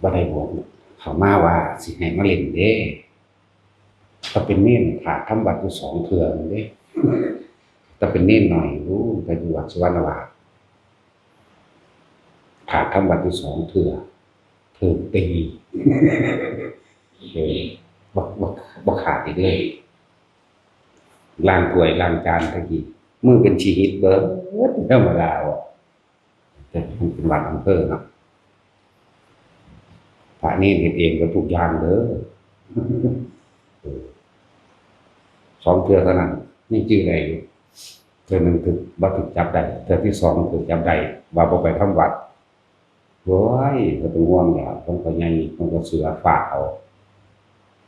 บ่ได้บอกเขามาว่าสิให้มาเล่นเด้ถ้าเป็นเน้นขาดทำบัตรอยู่2 เทื่อเด้ถ้าเป็นเน้นหน่อยก็อยู่วัดสุวรรณวาสขาดทำบัตรอยู่2 เทื่อถูกตีบ่ขาดอีกเลยล้างถ้วยล้างจานตะกี้มือเป็นชีหิตเบิดธรรมดาแต่มันเป็นวัดอำเภอเนาะพระนี่เฮ็ดเองก็ทุกอย่างเด้อ2 เทื่อเท่านั้นนี่ชื่ออะไรอยู่เทื่อหนึ่งถูกบ่ถูกจับได้เทื่อที่2ถูกจับได้ว่าบ่ไปทำวัดโอ้ยบ่ต้องห่วงแล้วผมก็ใหญ่ผมก็เสือฝากเอา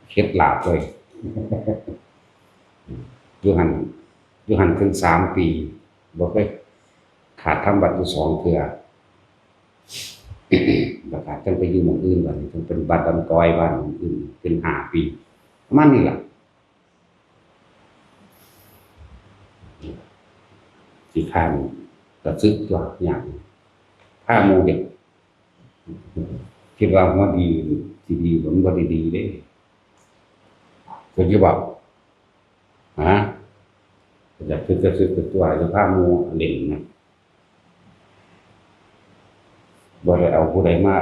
เคล็ดลับเลยอยู่หันถึง3 ปีบ่เคยขาดทำวัดอยู่2 เทื่อบ่ขาดจังไปอยู่หม้องอื่นบัดนี้จังเป็นบ้านดอนกอยบ้านอื่นเป็น5 ปีประมาณนี้ล่ะสิข้างก็ซึกตัวอย่างพาหมู่เด็กคิดว่ามันดีสิดีมันบ่ได้ดีเด้ก็สิบอกจะซึกตัวจะพาหมู่เล่นนะบ่ได้เอาผู้ใดมา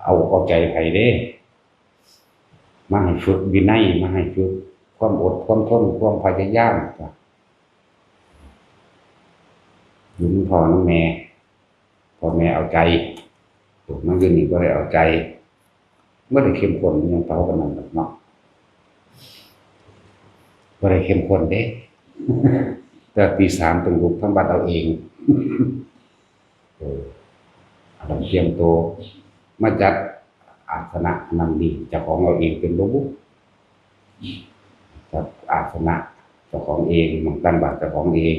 เอาใจไผเด้มาให้ฝึกวินัยมาให้ฝึกความอดความทนความพยายามจ้ะอยู่นำพ่อนำแม่พ่อแม่เอาใจมันอยู่นี่บ่ได้เอาใจบ่ได้เข้มข้นอิหยังเท่ากันนั่นดอกเนาะบ่ได้เข้มข้นเด้แต่ตี 3ต้องลุกทำบัดเอาเองต้องเตรียมตัวมาจัดอาสนะนั่นนี่เจ้าของเอาเองเป็นบ่บุจัดอาสนะเจ้าของเองหม้องตั้งบาตรเจ้าของเอง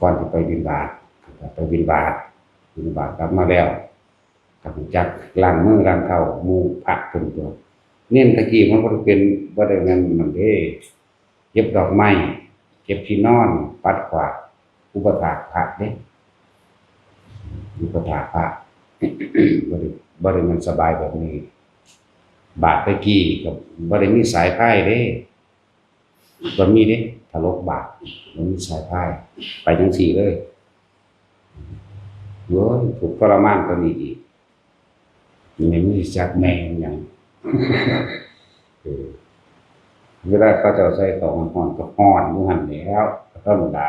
ก่อนสิไปบิณฑบาตไปบิณฑบาตกลับมาแล้วก็จักล้างมือล้างเท้าหมู่พระเพิ่นตัวเน้นตะกี้มันบ่ได้เป็นบ่ได้แม่นนั่นเด้เก็บดอกไม้เก็บที่นอนปัดกวาดอุปถากพระเด้อุปถากพระ บ่ได้มันสบายแบบนี้บาตรตะกี้ก็บ่ได้มีสายพายเด้บ่มีเด้ถ้าลบบาตรมันมีสายพายไปจังซี่เลยโอ้ยถูกทรมานกว่านี้อีกนี่มีจักแม่หยังเวลาเขาเจ้าใส่ของร้อนก็ร้อนอยู่หั่นแหล้วธรรมดา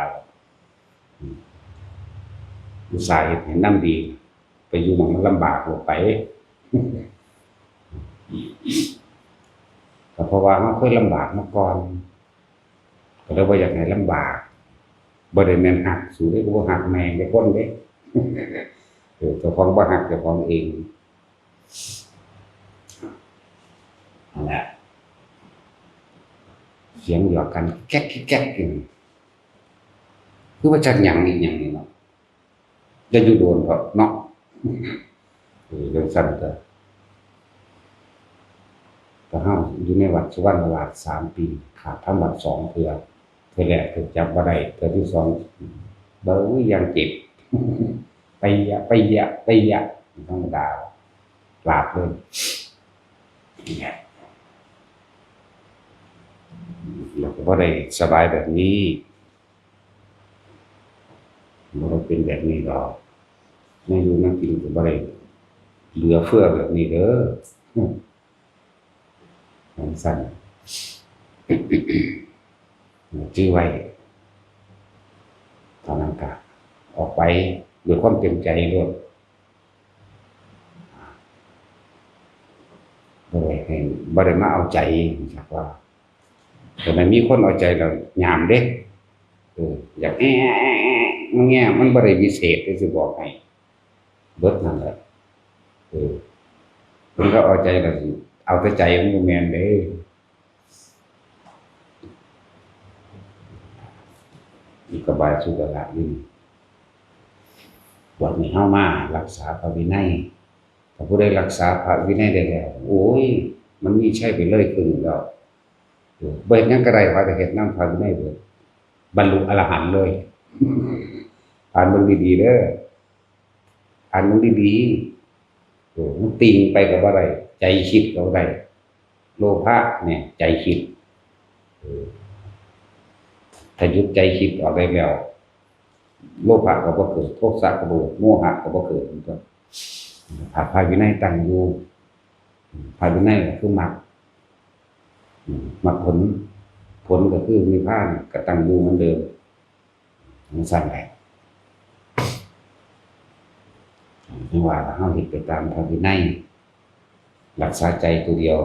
อุตส่าห์เฮ็ดให้นำดีไปอยู่หม้องมันลำบากบ่ไปก็เพราะว่าเราเคยลำบากมาก่อนก็เลยบ่อยากให้ลำบากบ่ได้แม่นฮักสู้ได้บ่ฮักแม่งได้คนเด้เจ้าของบ่ฮักเจ้าของเองนั่นแหละเสียงหยอกกันแก๊กๆอยู่คือว่าจักหยังอีหยังนี่เนาะจะอยู่โดนก็เนาะเรื่องสั้นก็เฮาอยู่ในวัดสุวรรณวาส3 ปีขาดทำบัตร2 เทื่อแรกถูกจับบ่ได้เทื่อที่2เบ้อยังเจ็บไปยะธรรมดาลาบเลยแล้วก็บ่ได้สบายแบบนี้บ่ได้เป็นแบบนี้ดอกในอยู่นั่งกินก็บ่ได้เหลือเฟือแบบนี้เด้อสั้นชื่อไว้ตอนนั้นก็ออกไปด้วยความเต็มใจด้วยบ่ได้มาเอาใจจักว่าแต่มันมีคนเอาใจแล้วยามเด้อยากแง่มันบ่ได้วิเศษที่สิบอกให้เบิดนั่นแหละเพิ่นก็เอาใจแล้วสิเอาแต่ใจมันบ่แม่นเด้อีกก็บายสุขละนี่บวชนี่เฮามารักษาพระวินัยถ้าผู้ใดรักษาพระวินัยได้แล้วโอ้ยมันมีใช่ไปเลยครึ่งแล้วเบิดหยังก็ได้ว่าแต่เฮ็ดนำพระวินัยเบิดบรรลุอรหันต์เลยอ่านเบิ่งดีๆเด้ออ่านเบิ่งดี มันติงไปกับอะไรใจคิดกับอะไรโลภะเนี่ยใจคิดถ้าหยุดใจคิดออกได้แล้วโลภะก็บ่เกิดโทสะก็บ่เกิดโมหะก็บ่เกิดมันก็ภายวินัยตั้งอยู่ภายวินัยก็คือมรรคผลก็คือนิพพานก็ตั้งอยู่เหมือนเดิมมันสั่นแหละที่ว่าเฮาเฮ็ดไปตามภายวินัยรักษาใจตัวเดียว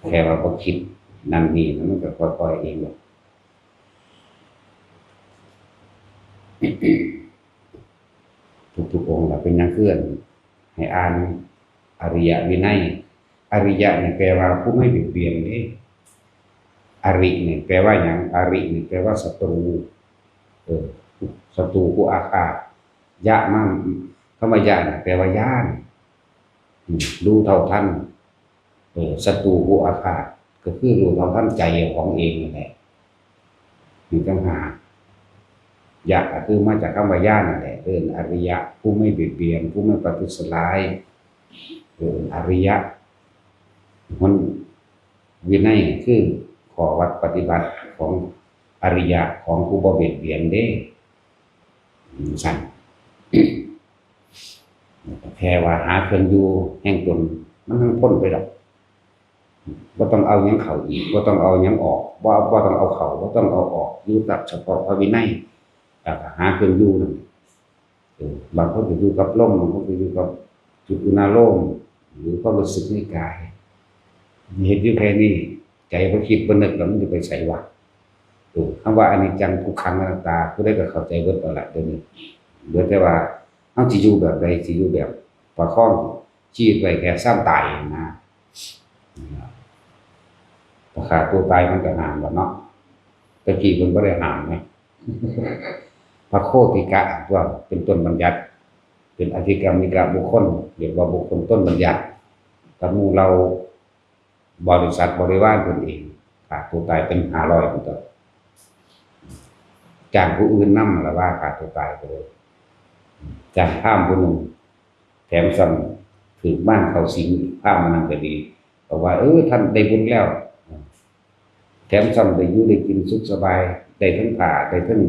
แค่ว่าบ่คิดนั่นนี่มันก็ค่อยๆเองหรอกทุกๆองค์เป็นอย่างเคลื่อนให้อ่านอริยวินัยอริยะเนี่ยแปลว่าผู้ไม่เบียดเบียนนี่อริเนี่ยแปลว่าอย่างอริเนี่ยแปลว่าศัตรูศัตรูผู้อาฆาตยะมั่งคำว่ายะเนี่ยแปลว่าย่านรู้เท่าทันศัตรูผู้อาฆาตก็คือรู้เท่าทันใจของเองนั่นแหละนี่ต้องหายะคือมาจากคำว่าย่านนั่นแหละอริยะผู้ไม่เบียดเบียนผู้ไม่ประทุษร้ายอริยะมันวินัยคือขอวัดปฏิบัติของอริยะของผู้บ่เบียดเบียนเด้สั่นแค่ว่าหาเครื่องอยู่แห่งตนมันทั้งพ้นไปดอกบ่ต้องเอาหยังเข้าอีกบ่ต้องเอาหยังออกบ่ต้องเอาเข้าบ่ต้องเอาออกอยู่กับเฉพาะพระวินัยหาเครื่องอยู่นั่นบางคนก็อยู่กับลมบางคนก็อยู่กับจุดอุณาโลมหรือความรู้สึกในกายเห็นอยู่แค่นี้ใจบ่คิดบ่นึกแล้วมันจะไปใส่วะคำว่าอนิจจังทุกขังอนัตตาผู้ใดก็เข้าใจเบิดแล้วล่ะเดี๋ยวนี้เหลือแต่ว่าเฮาสิอยู่แบบใดสิอยู่แบบประคองชีวิตไว้แค่ซ้ำตายนะราคาตัวตายมันก็ห่างแล้วเนาะตะกี้เพิ่นบ่ได้ห่างไงพระโคติกะว่าเป็นต้นบัญญัติเป็นอธิกรรมิกะบุคคลเรียกว่าบุคคลต้นบัญญัติกับหมู่เราบริษัทบริวารตนเองขาดตัวตายเป็น500พุ่นตัวจ้างผู้อื่นนำละว่าขาดตัวตายไปเลยจ้างพราหมณ์ผู้หนึ่งแถมซ้ำถึงบ้านเขาสิงพราหมณ์มันก็ดีบอกว่าท่านได้บุญแล้วแถมซ้ำได้อยู่ได้กินสุขสบายได้ทั้งผ้าได้ทั้ง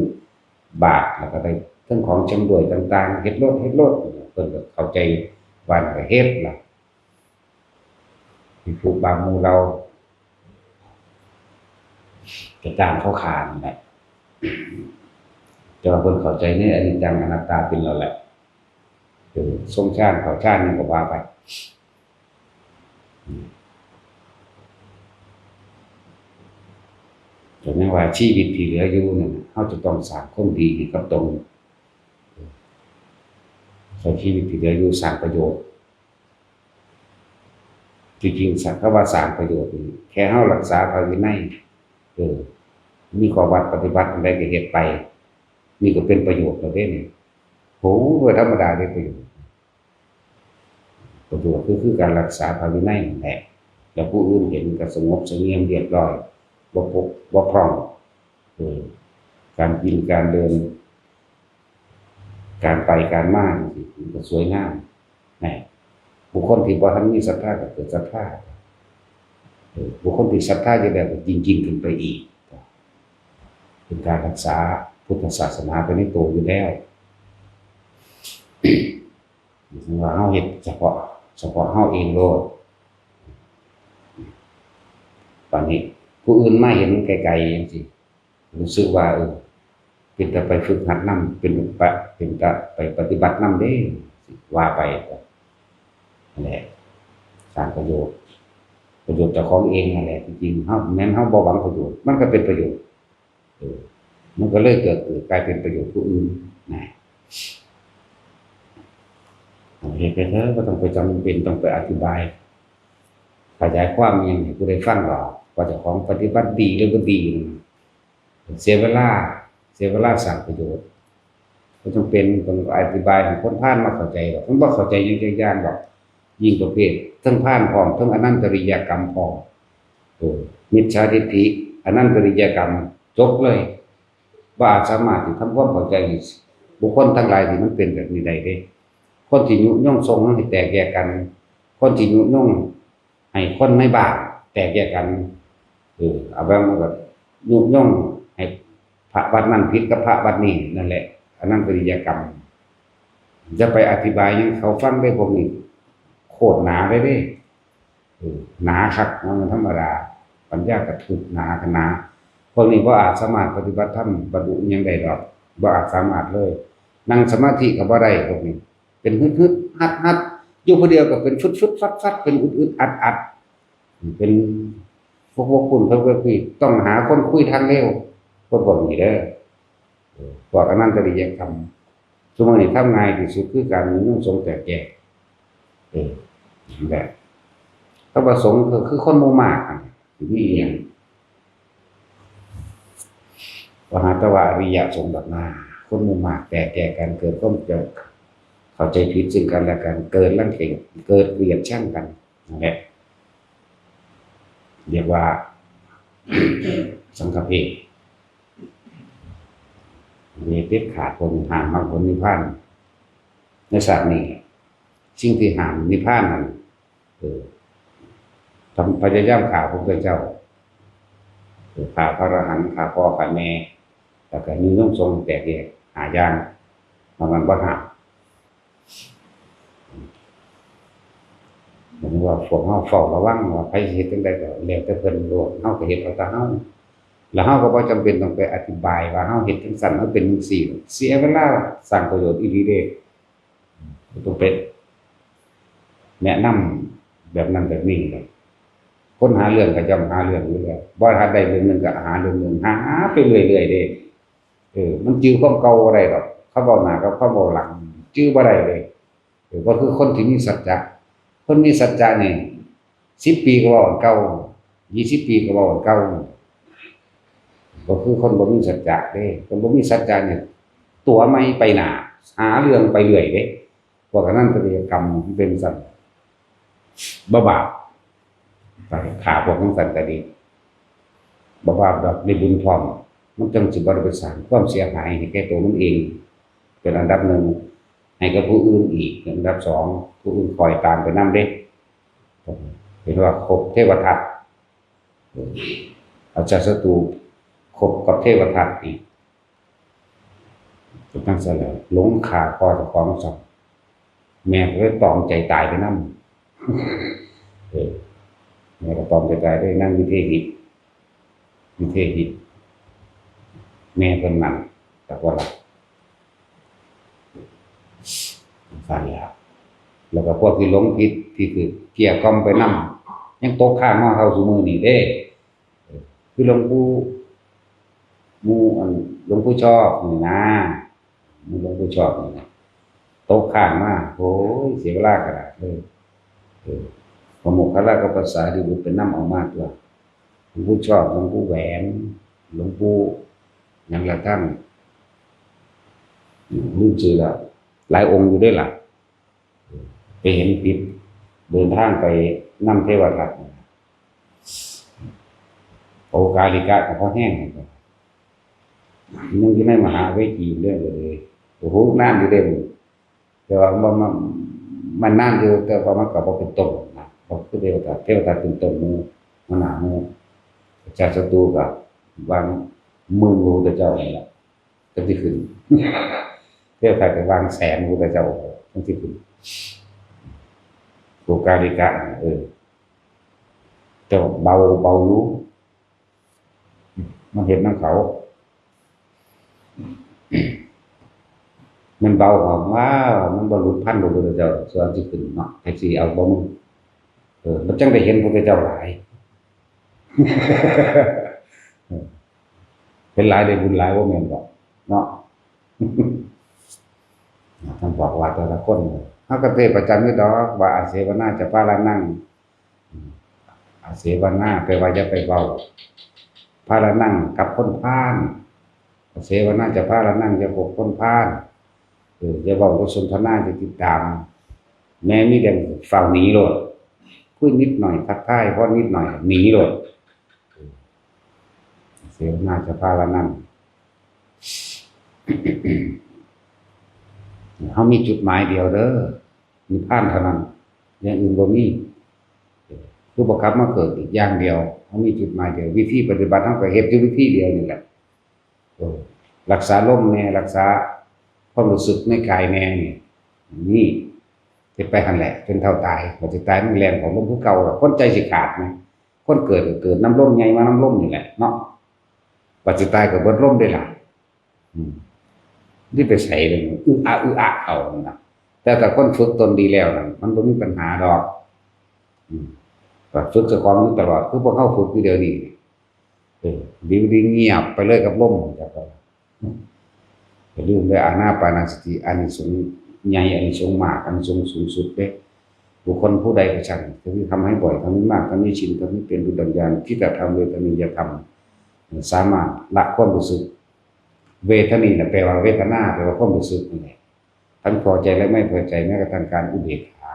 บาตรแล้วก็ได้ทั้งของชำร่วยต่างๆเฮ็ดรถเพิ่นก็เข้าใจว่าน่ะเฮ็ดล่ะที่ผู้บางหมู่เราจะจ้างเขาขาดนั่นแหละแต่ว่าเพิ่นเข้าใจในอนิจจังอนัตตาเป็นแล้วแหละทรงชาติเขาชาตินึงก็ว่าไปแต่แม้ว่าชีวิตที่เหลืออยู่นั่นเฮาจะต้องสร้างความดีให้กับตนใช้ชีวิตที่เหลืออยู่สร้างประโยชน์จริงๆสักคำว่าสร้างประโยชน์นี่แค่เฮารักษาภายวินัยมีข้อวัดปฏิบัติอันใดก็เฮ็ดไปนี่ก็เป็นประโยชน์แล้วเด้นี่โหธรรมดาได้ประโยชน์คือการรักษาภายวินัยนั่นแหละแล้วผู้อื่นเห็นก็สงบเสงี่ยมเรียบร้อยบ่ปกบ่พร่องการกินการเดินการไปการมามันก็สวยงามนะบุคคลที่บ่ทันมีศรัทธาก็เกิดศรัทธาบุคคลที่ศรัทธาจะแบบจริงๆขึ้นไปอีกเป็นการรักษาพุทธศาสนาไปในตัวอยู่แล้วถึงว่าเฮาเฮ็ดเฉพาะเฮาเองโลดตอนนี้ผู้อื่นมาเห็นไกลๆจังซี่รู้สึกว่าเป็นแต่ไปฝึกหัดนำเป็นแต่ไปปฏิบัตินำเด้ว่าไปนั่นแหละสร้างประโยชน์เจ้าของเองนั่นแหละจริงๆเฮาแม้นเฮาบ่หวังประโยชน์มันก็เป็นประโยชน์มันก็เลยเกิดกลายเป็นประโยชน์ผู้อื่นนะเหตุไปเถอะบ่ต้องไปจำเป็นต้องไปอธิบายขยายความยังให้ผู้ใดฟังหรอกว่าเจ้าของปฏิบัติดีหรือบ่ดีเสียเวลาสร้างประโยชน์บ่จำเป็นต้องอธิบายให้คนผ่านมาเข้าใจหรอกมันบ่เข้าใจอย่างๆดอกยิ่งประเภททั้งผ่านพร้อมทั้งอนันตริยกรรมพร้อมมิจฉาทิฏฐิอนันตริยกรรมจบเลยบ่อาจสามารถที่ทำความเข้าใจบุคคลทั้งหลายที่มันเป็นแบบนี้ได้เด้ค คนที่ยุยงทรงให้แตกแยกกันคนที่ยุยงให้คนไม่บาปแตกแยกกันเอาแบบว่าแบบยุยงให้พระวัดนั้นผิดกับพระวัดนี้นั่นแหละอันนั้นปริยกรรมจะไปอธิบายยังเขาฟังได้พวกนี้โคตรหนาเลยเด้หนาคักมันธรรมดาปัญญากระทุกหนากันหนาพวกนี้บ่อาจสามารถปฏิบัติธรรมบรรลุอิหยังได้ดอกบ่อาจสามารถเลยนั่งสมาธิก็บ่ได้พวกนี้เป็นฮึดๆฮัดๆอยู่ผู้เดียวก็เป็นชุดๆฟัดๆเป็นอึดๆอัดๆเป็นพวกคุณเพิ่นคุยต้องหาคนคุยทางเร็วคนบ่มีเด้อพวกอนันตริยกรรมสมมุติทำง่ายที่สุดคือการมีนุ่งสงแตกแยกนั่นแหละถ้าประสงค์คือคนหมู่มากสิมีอีหยังปหาตวะอริยสงฆ์แบบนาคนหมู่มากแตกแยกกันเกิดความจะเข้าใจผิดซึ่งกันและกันเกิดรังเกียจเกิดเกลียดชังกันนั่นแหละเรียกว่าสังฆเพศมีเด็ดขาดคนห่างมากคนนิพพานในศาสตร์นี้สิ่งที่ห่างนิพพานนั้นทำพยายามข่าวพระพุทธเจ้าข่าวพระอรหันต์ข่าวพ่อข่าวแม่แต่ก็มีน้องทรงแตกแยกหายางมันบ่หักเหมือนว่าพวกเฮาเฝ้าระวังว่าไผสิเฮ็ดจังได๋ก็แล้วแต่เพิ่นโลดเฮาก็เฮ็ดเอาแต่เฮาแล้วเฮาก็บ่จำเป็นต้องไปอธิบายว่าเฮาเฮ็ดจังซั่นเฮาเป็นจังซี่เสียเวลาสร้างประโยชน์อีหลีเด้ต้องไปแนะนำแบบนั้นแบบนี้เลยคนหาเรื่องก็ย่อมหาเรื่องอยู่แล้วบ่ทันได้เรื่องนึงก็หาเรื่องนึงหาไปเรื่อยๆเด้มันจื้อความเก่าบ่ได้ดอกเขาเว้าหน้ากับเขาเว้าหลังจื้อบ่ได้เลยก็คือคนที่มีสัจจะคนมีสัจจะนี่10ปีก็เว้าอันเก่า20ปีก็เว้าอันเก่าก็คือคนบ่มีสัจจะเด้คนบ่มีสัจจะเนี่ยตัวไม่ไปหน้าหาเรื่องไปเรื่อยเด้พวกนั้นปฏิกรรมมันเป็นสัตว์บ่บาปไปขาพวกนั้นสัตว์ก็ดีบ่บาปดอกได้บุญพร้อมมันจังสิบ่ได้ไปสร้างความเสียหายให้แก่ตัวมันเองเป็นอันดับหนึ่งให้กับผู้อื่นอีกอันดับ2ผู้อื่นคอยตามไปนำเด้เห็นว่าครบเทวทัตอาจารย์ศัตรูคบกับเทวทัตอีกตั้งซะแล้วหลงขาพ่อเจ้าของสองแม่ก็เลยตอมใจตายไปนำแม่ก็ตอมใจตายด้วยนั่งวิเทหิแม่เพิ่นนั่นแต่ว่าล่ะฟังแล้วก็พวกที่หลงผิดที่คือเกี่ยกล่อมไปนำยังตกข้างมาเฮาซุมื้อนี้เด้คือหลวงปู่หลวงปู่ชอบนี่นะหลวงปู่ชอบนี่นะตกข้างมาโอ้ยเสียเวลากระดาษเลยพระโมคคัลลาก็ภาษาดีบุตรเป็นน้ำเอามากตัวหลวงปู่ชอบหลวงปู่แหวนหลวงปู่ยังละท่านลืมชื่อแล้วหลายองค์อยู่ด้วยล่ะไปเห็นผิดเดินทางไปนำเทวทัตโอกาลิกะกับพ่อแห้งนึงที่ในมหาเวทีเรื่องเลยโอ้โหน้ำอยู่เด่นแต่ว่ามันน้ำอยู่แต่ว่ามันก็บ่เป็นต้นนะเพราะคือเทวทัตเป็นต้นมูมันหนามูจากศัตรูกับวางมือรู้แต่เจ้าอะไรล่ะจังที่ขึ้นเทวทัตก็วางแสนรู้แต่เจ้าจังที่ขึ้นโอกาลิกะเจ้าเบารู้มันเห็นน้ำเขามันเบาออกว่ามันบรรลุพันธุ์พระพุทธเจ้าส่วนที่ขึ้นเนาะแท็กซี่เอาบ่มึงมันจังได้เห็นพระพุทธเจ้าหลายเป็นหลายได้บุญหลายว่าแม่นบ่เนาะท่านบอกว่าแต่ละคนเฮาก็เทศประจำอยู่ดอกว่าอาเสวนาจะพาละนั่งอาเสวนาแปลว่าอย่าไปเว้าพาละนั่งกับคนพาลเสวนาจะพาละนั่งจะพบคนพาลจะบอกว่าสนทนาจะติดตามแม้มีแต่ฝ่าหนีโลดคุยนิดหน่อยทักทายเพราะนิดหน่อยหนีโลดเสวนาจะพาละนั่งเขามีจุดหมายเดียวเด้อ นิพพานเท่านั้นอย่างอื่นบ่มีคือบ่กลับมาเกิดอีกอย่างเดียวเขามีจุดหมายเดียววิธีปฏิบัติเฮาก็เฮ็ดอยู่วิธีเดียวนี่แหละรักษาลมแน่รักษาความรู้สึกในกายแน่นี่นี่สิไปหั่นแหละจนเท่าตายบ่สิตายมันแรงของลมคือเก่าคนใจสิขาดมั้ยคนเกิดก็เกิดน้ำลมใหญ่มาน้ำลมนี่แหละเนาะปัจจุบันก็เบิดลมได้ล่ะนี่ไปใส่เลยอะเอานะแต่คนฝึกตนดีแล้วนะมันบ่มีปัญหาดอกก็ฝึกเจ้าของอยู่ตลอดคือพวกเขาฝึกอยู่เดี๋ยวนี้ดีเงียบไปเลยกับลมจักก็อย่าลืมเลยอานาปานสติอานิสงส์ใหญ่อานิสงส์มากอานิสงส์สูงสุดเด้บุคคลผู้ใดก็ช่างจะมีทำให้บ่อยทำให้มากทำให้ชินทำให้เป็นดุจดังยานที่จะทำเวทนิยธรรมสามารถละความรู้สึกเวทนีน่ะแปลว่าเวทนาแปลว่าความรู้สึกนี่แหละทั้งพอใจและไม่พอใจแม้กระทั่งการอุเบกขา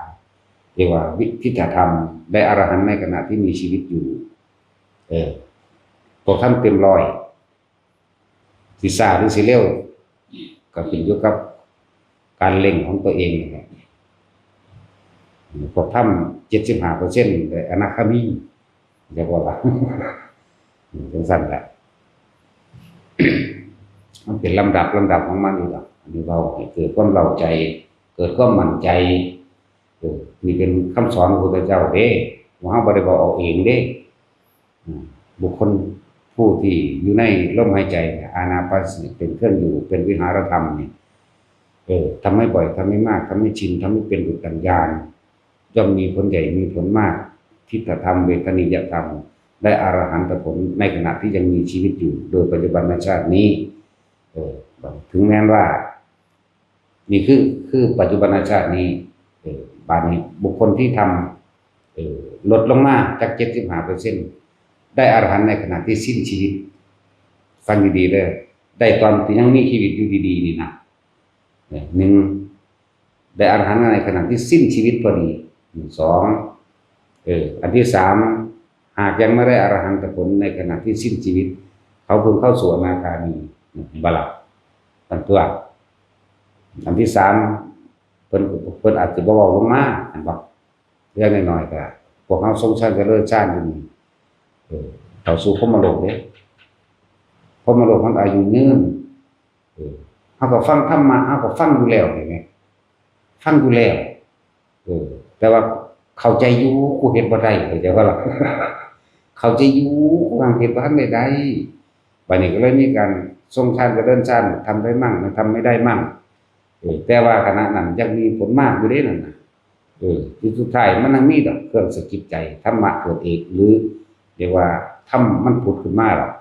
เรียกว่าวิทิฏฐธรรมได้อรหันต์ในขณะที่มีชีวิตอยู่พวกท่านเต็มร้อยสิซ่าหรือสิเร็วก็ขึ้นอยู่กับการเล็งของตัวเองนี่แหละพวกท่าน 75% ได้อนาคามีเรียกว่าจังซั่นแหละมันเป็นลำดับของมันอยู่ดอกอันนี้เราให้เกิดความเล่าใจเกิดความมั่นใจนี่เป็นคำสอนของพระพุทธเจ้าเด้ว่าเฮาบ่ได้บอกเอาเองเด้บุคคลผู้ที่อยู่ในลมหายใจอานาปานสติเป็นเครื่องอยู่เป็นวิหารธรรมนี่ทำให้บ่อยทำให้มากทำให้ชินทำให้เป็นดุจดังญาณย่อมมีผลใหญ่มีผลมากทิฏฐธรรมเวทนิยธรรมได้อรหันตผลในขณะที่ยังมีชีวิตอยู่โดยปัจจุบันชาตินี้ถึงแม้ว่านี่คือปัจจุบันชาตินี้บาดนี้บุคคลที่ทำลดลงมาจาก 75% ได้อรหันต์ในขณะที่สิ้นชีวิตฟังดีๆเลยได้ตอนที่ยังมีชีวิตอยู่ดีๆนี่นะหนึ่งได้อรหันต์ในขณะที่สิ้นชีวิตพอดีสองอันที่สามหากยังไม่ได้อรหันตผลในขณะที่สิ้นชีวิตเขาเพิ่งเข้าสู่อนาคามีบาลับตั้งตัวอันที่สามเพิ่นอาจจะเบาๆลงมาอันบอกเรื่องน้อยๆก็พวกเขาทรงชาติจะเลิศชาติอยู่นี่เข้าสู่พรหมโลกเด้พรหมโลกมันอายุยืนเฮาก็ฟังธรรมะเฮาก็ฟังอยู่แล้วเห็นมั้ยฟังอยู่แล้วแต่ว่าเข้าใจอยู่กูเฮ็ดบ่ได้เข้าใจว่าล่ะเข้าใจอยู่กูวางเฮ็ดบ่ทันได้บัดนี้ก็เลยมีการทรงชาติจะเดินชาติทำได้มั่งทำไม่ได้มั่งแต่ว่าขณะนั้นยังมีผลมากอยู่เด้นั่นน่ะที่สุดท้ายมันยังมีดอกเครื่องสะกิดใจธรรมะเกิดเองหรือเรียกว่าธรรมมันผุดขึ้นมาหรอก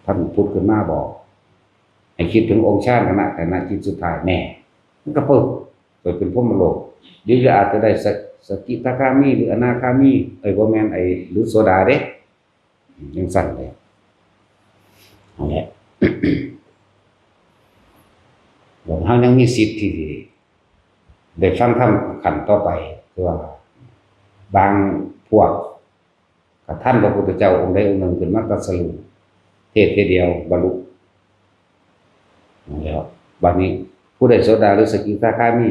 ท่านผุดขึ้นมาบอกให้คิดถึงองค์ชาติขณะจิตสุดท้ายแน่มันก็เปิดเป็นพรหมโลกหรืออาจจะได้สกิทาคามีหรืออนาคามีบ่แม่นหรือโสดาเด้ยังสั่นเลยนั่นแหละเฮายังมีสิทธิ์ที่ได้ฟังธรรมขั้นต่อไปคือว่าบางพวกกับท่านพระพุทธเจ้าองค์ใดองค์หนึ่งขึ้นมาตรัสรู้เทศเดียวบรรลุแล้วบัดนี้ผู้ใดโสดาหรือสกิทาคามี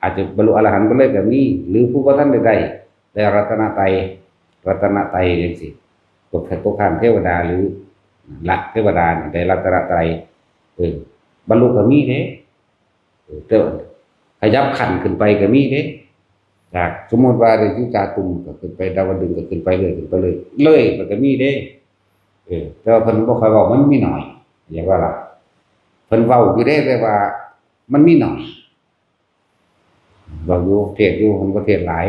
อาจจะบรรลุอรหันต์ไปเลยก็มีหรือผู้บ่ทันได้รัตนตรัยจังซี่ตกข้ามเทวดาหรือละเทวดานี่ได้รัตนตรัยบรรลุก็มีเด้แต่ขยับขั้นขึ้นไปก็มีเด้จากสมมุติว่าได้อยู่จาตุมก็ขึ้นไปดาวดึงส์ก็ขึ้นไปเลยมันก็มีเด้แต่ว่าเพิ่นบ่ค่อยเว้ามันมีน้อยอย่างว่าล่ะเพิ่นเว้าอยู่เด้แต่ว่ามันมีน้อยเว้าอยู่เทศน์อยู่เพิ่นบ่เทศน์หลาย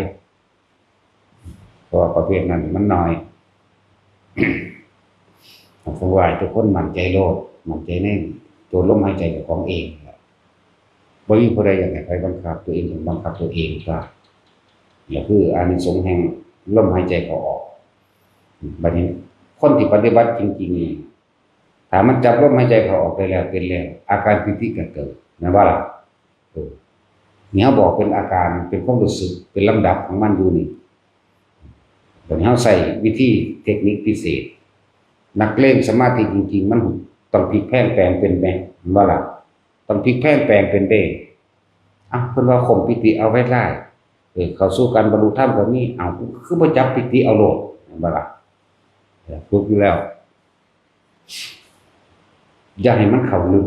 เพราะว่าประเภทนั้นมันน้อยผมว่าทุกคนมั่นใจโลดมั่นใจในตัวลมหายใจของเองบ่มีผู้ใดอยากให้ใครบังคับตัวเองต้องบังคับตัวเองครับนี่คืออานิสงส์แห่งลมหายใจเข้าออกบัดนี้คนที่ปฏิบัติจริงๆนี่ถ้ามันจับลมหายใจเข้าออกได้แล้วเป็นแล้วอาการปิติก็เกิดนะว่าล่ะเนี่ยบอกเป็นอาการเป็นความรู้สึกเป็นลำดับของมันอยู่นี่บัดนี้เฮาใส่วิธีเทคนิคพิเศษนักเล่นสมาธิจริงๆมันต้องพลิกแพลงแปลงเป็นแม่ว่าล่ะต้องพลิกแพลงแปลงเป็นเด้ เพิ่นว่าข่มปิติเอาไว้ได้เข้าสู่การบรรลุธรรมก็มีคือบ่จับปิติเอาโลดเห็นบ่ล่ะฝึกอยู่แล้วอย่าให้มันเข้าลึก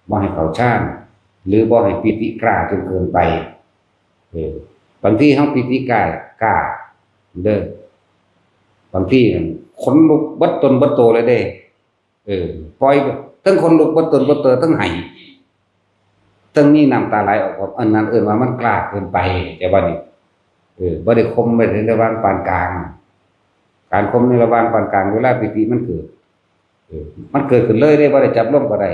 บ่ให้เข้าฌานหรือบ่ให้ปิติกล้าจนเกินไปบางทีเฮาปิติกล้เด้อบางทีขนลุกเบิดตนเบิดโตเลยเด้ปล่อยทั้งขนลุกเบิดตนเบิดโตทั้งไห้ทั้งนี้น้ำตาไหลออกอันนั้นว่ามันกล้าเกินไปแต่ว่านี่บ่ได้คมไปในระหว่างปานกลางการคมในระหว่างปานกลางเวลาปิติมันเกิดมันเกิดขึ้นเลยได้บ่ได้จับลมก็ได้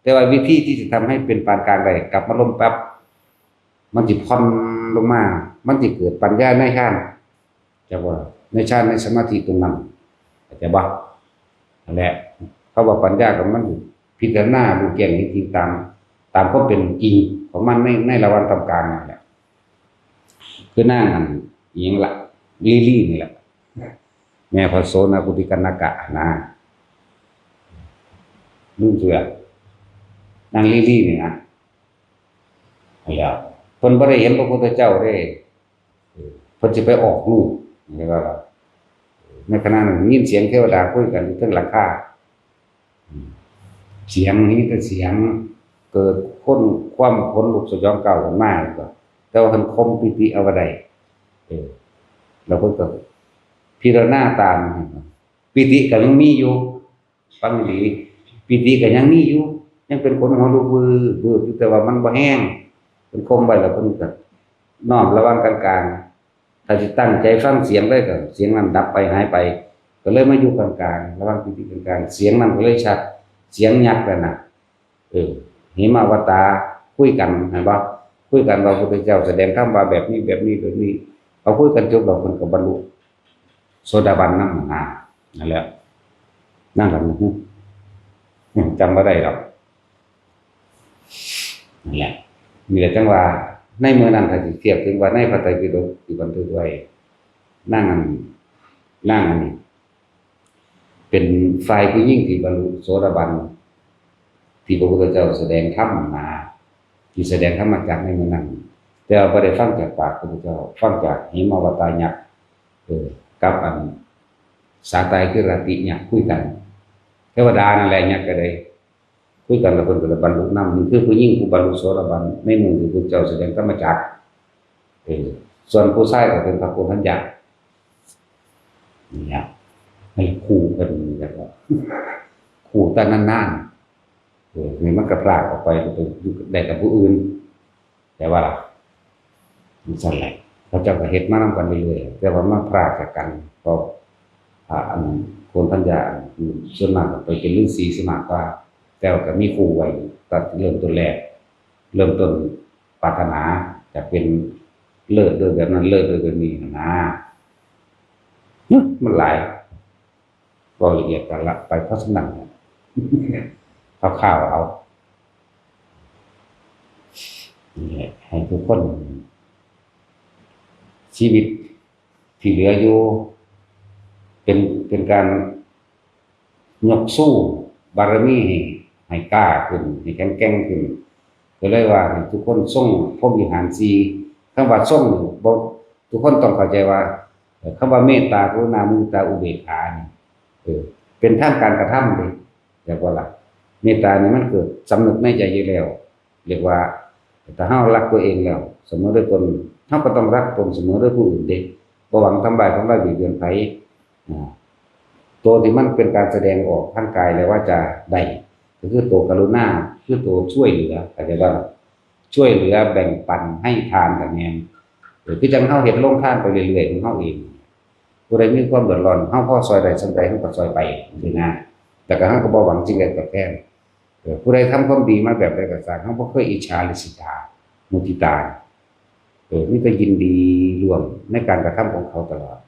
แต่ว่าวิธีที่จะทำให้เป็นปานกลางได้กลับมาลมปั๊บมันสิผ่อนลงมามันสิเกิดปัญญาในฌานจักว่าในฌานในสมาธิตรงนั้นเข้าใจบ่นั่นแหละเขาว่าปัญญากับมันพิจารณาดูแจ้งจริงๆตามความเป็นจริงของมันในระหว่างทำกลางนั่นแหละคือนั่งอันอีหยังล่ะลี่นี่แหละแม่พระโสนกุติกนกะนะลืมเสือนางลี่นี่นะแล้วเพิ่นบ่ได้เห็นพระพุทธเจ้าเด้เพิ่นสิไปออกลูกนี่ก็ในขณะนั้นยินเสียงเทวดาคุยกันอยู่เทิงหลังคาเสียงนี้ก็เสียงเกิดความขนลุกสยองเก่าขึ้นมาก็แต่ว่าเพิ่นคมปิติเอาไว้ได้แล้วเพิ่นก็พิจารณาตามปิติก็ยังมีอยู่ฟังดีปิติก็ยังมีอยู่ยังเป็นคนหัวลุกวืบอยู่แต่ว่ามันบ่แห้งเป็นคมไว้แล้วเพิ่นก็น้อมระวังกลางๆถ้าสิตั้งใจฟังเสียงเลยก็เสียงนั้นดับไปหายไปก็เลยมาอยู่กลางๆระวังปิติกลางๆเสียงนั้นก็เลยชัดเสียงยักษ์นั่นน่ะหิมาวตาคุยกันเห็นบ่คุยกันว่าพระพุทธเจ้าแสดงธรรมว่าแบบนี้เอาคุยกันจบแล้วเพิ่นก็บรรลุโสดาบันนั่นแหละนั่งกันจำบ่ได้หรอกนั่นแหละมีแต่จังว่าในเมื่อนั้นถ้าสิเทียบถึงว่าในพระไตรปิฎกที่บันทึกไว้นั่งอันนี้เป็นฝ่ายผู้หญิงที่บรรลุโสดาบันที่พระพุทธเจ้าแสดงธรรมมาที่แสดงธรรมจักในเมื่อนั้นแต่บ่ได้ฟังจากปากพระพุทธเจ้าฟังจากหิมาวตายักษ์กับอันสาตายคือรติยักษ์คุยกันเทวดานั่นแหละยักษ์ก็ได้คุยกันแล้วเพิ่นก็ได้บรรลุนำนี่คือผู้หญิงผู้บรรลุโสดาบันในหมู่ที่พระพุทธเจ้าแสดงธรรมจักรส่วนผู้ชายก็เป็นพระโพธิญาณนี่ให้คู่กันจังว่าคู่แต่นานๆนี่มันก็พลากออกไปอยู่ได้กับผู้อื่นแต่ว่าล่ะมันสั่นแหละเขาเจ้าก็เฮ็ดมานำกันเรื่อยๆแต่ว่ามันพลากจากกันก็อันโพธิญาณส่วนมากก็ไปเป็นฤาษีสิมากกว่าแต่ว่าก็มีคู่ไว้ตั้งเริ่มต้นแรกเริ่มต้นปรารถนาจะเป็นเลิศด้วยแบบนั้นเลิศด้วยแบบนี้นะมันหลายก็ละเอียดกันละไปเพราะฉะนั้นข่าวเอานี่ให้ทุกคนชีวิตที่เหลืออยู่เป็นการยกสู้บารมีให้กล้าขึ้นให้แข็งแกร่งขึ้นก็เลยว่าให้ทุกคนทรงพรหมวิหาร4คำว่าทรงบ่ทุกคนต้องเข้าใจว่าคำว่าเมตตากรุณามุทิตาอุเบกขานี่เป็นทางการกระทำเด้เรียกว่าล่ะเมตตานี่มันเกิดสำนึกในใจอยู่แล้วเรียกว่าถ้าเฮารักตัวเองแล้วเสมอด้วยตนเฮาก็ต้องรักตนเสมอด้วยผู้อื่นเด้บ่หวังทำลายเบียดเบียนไผตัวที่มันเป็นการแสดงออกทางกายและวาจาได้ก็คือตัวกรุณาคือตัวช่วยเหลือเข้าใจบ่ช่วยเหลือแบ่งปันให้ทานกันแม่นคือจังเฮาเฮ็ดโรงทานไปเรื่อยๆของเฮาเองผู้ใดมีความเดือดร้อนเฮาพอซอยได้สำใดเฮาก็ซอยไปจังซี่นะแต่ก็เฮาก็บ่หวังสิ่งใดตอบแทนผู้ใดทำความดีมาแบบใดก็ตามเฮาบ่เคยอิจฉาริษยามุทิตามีแต่ยินดีร่วมในการกระทำของเขาตลอด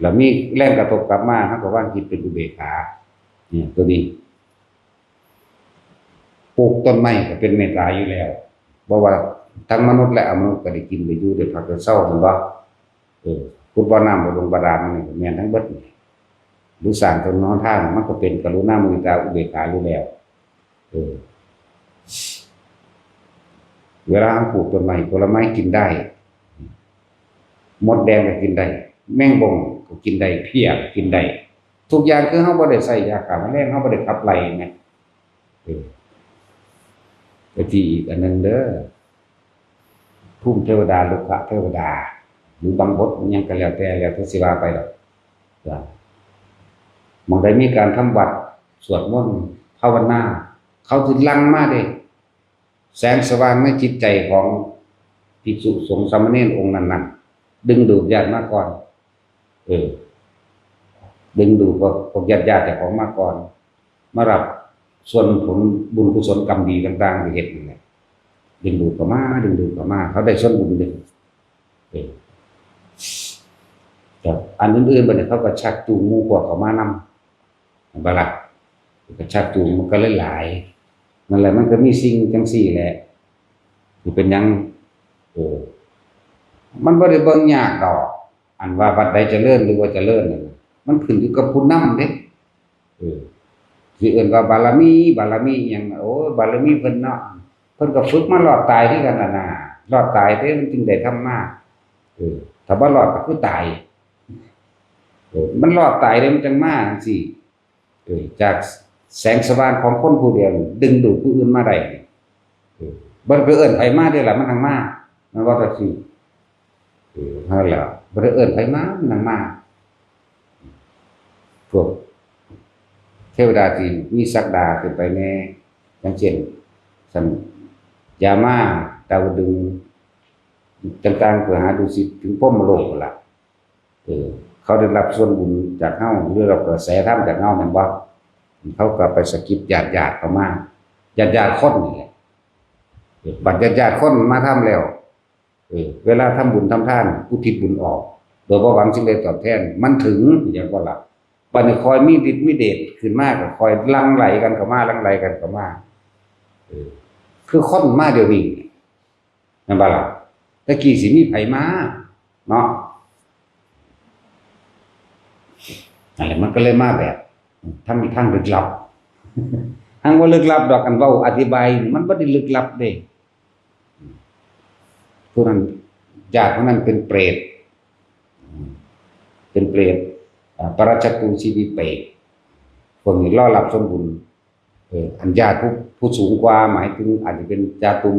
แล้วมีแรงกระทบกลับมาเฮาก็วางจิตเป็นอุเบกขาเนี่ยตัวนี้ปลูกต้นไม้ก็เป็นเมตตาอยู่แล้วบ่ว่าทั้งมนุษย์และอมนุษย์ก็ได้กินได้อยู่ได้พักได้เศร้าแม่นบ่ขุดบ่อน้ำบ่ลงบาดาลนี่ก็แม่นทั้งเบิดนี่หรือสร้างต้นนอนทางมันก็เป็นกรุณามุทิตาอุเบกขาอยู่แล้ว เวลาเราปลูกต้นไม้ผลไม้กินได้มดแดงก็กินได้แมงบ่งก็กินได้เพี้ยก็กินได้ทุกอย่างคือเฮาบ่ได้ใส่ยาฆ่าแมลงเฮาบ่ได้ขับไล่แม่ก็ที่อีกอันนึงเด้อภูมิเทวดาลูกเทวดาหรือบางบทยังก็แล้วแต่สิว่าไปดอกจ้ะมองได้มีการทำวัดสวดมนต์ภาวนาเขาสิลังมาเด้แสงสว่างในจิตใจของภิกษุสงฆ์สามเณรองค์นั้นๆดึงดูดญาติมาก่อนดึงดูดพวกญาติเจ้าของมาก่อนมารับส่วนผลบุญกุศลกรรมดีต่างๆที่เฮ็ดนั่นแหละดึงดูดเข้ามาเขาได้ส่วนบุญดึงแต่อันอื่นๆบัดนี้เขาก็ชักจูงหมู่พวกเขามานำบ่ล่ะก็ชักจูงมันก็หลายๆนั่นแหละมันก็มีสิ่งจังซี่แหละที่เป็นหยังมันบ่ได้เบิ่งยากดอกอันว่าบัดใดเจริญหรือว่าเจริญนั่นมันขึ้นอยู่กับผู้นำเด้สิเอิ้นว่าบารมีหยังโอ้บารมีเพิ่นเนาะเพิ่นก็ฝึกมารอดตายคือกันน่ะนะรอดตายเด้มันจึงได้ทำมาถ้าบ่รอดก็คือตายมันรอดตายได้มันจังมาจังซี่จากแสงสว่างของคนผู้เดียวดึงดูดผู้อื่นมาได้บ่ได้เอิ้นไผมาเด้ล่ะมันทางมามันว่าจังซี่นั่นแหละบ่ได้เอิ้นไผมามันทางมาพวกเทวดาที่มีศักดาขึ้นไปแน่อย่างเช่นสันยามาดาวดึงต่างๆเพื่อหาดุสิตถึงพรหมโลกล่ะเขาได้รับส่วนบุญจากเฮาหรือรับกระแสธรรมจากเฮาแม่นบ่เขาก็ไปสะกิดญาติๆเข้ามาญาติๆคนนี่แหละบัดญาติๆคนมาทำแล้วเวลาทำบุญทำทานอุทิศบุญออกโดยบ่หวังสิ่งใดตอบแทนมันถึงอย่างบ่ล่ะบัดนี้คอยมีฤทธิ์มีเดชขึ้นมาก็คอยลังไหลกันเข้ามาคือคนมาเดี๋ยวนี้นั่นบ่ล่ะตะกี้สิมีไผมาเนาะนั่นแหละมันก็เลยมาแบบทางลึกลับทางว่าลึกลับดอกกันเว้าอธิบายมันบ่ได้ลึกลับเด้ผู้นั้นญาติของนั้นเป็นเปรตปราชตูชีวิเปตพวกนี้รอรับส่วนบุญอันญาติผู้สูงกว่าหมายถึงอาจจะเป็นจาตุม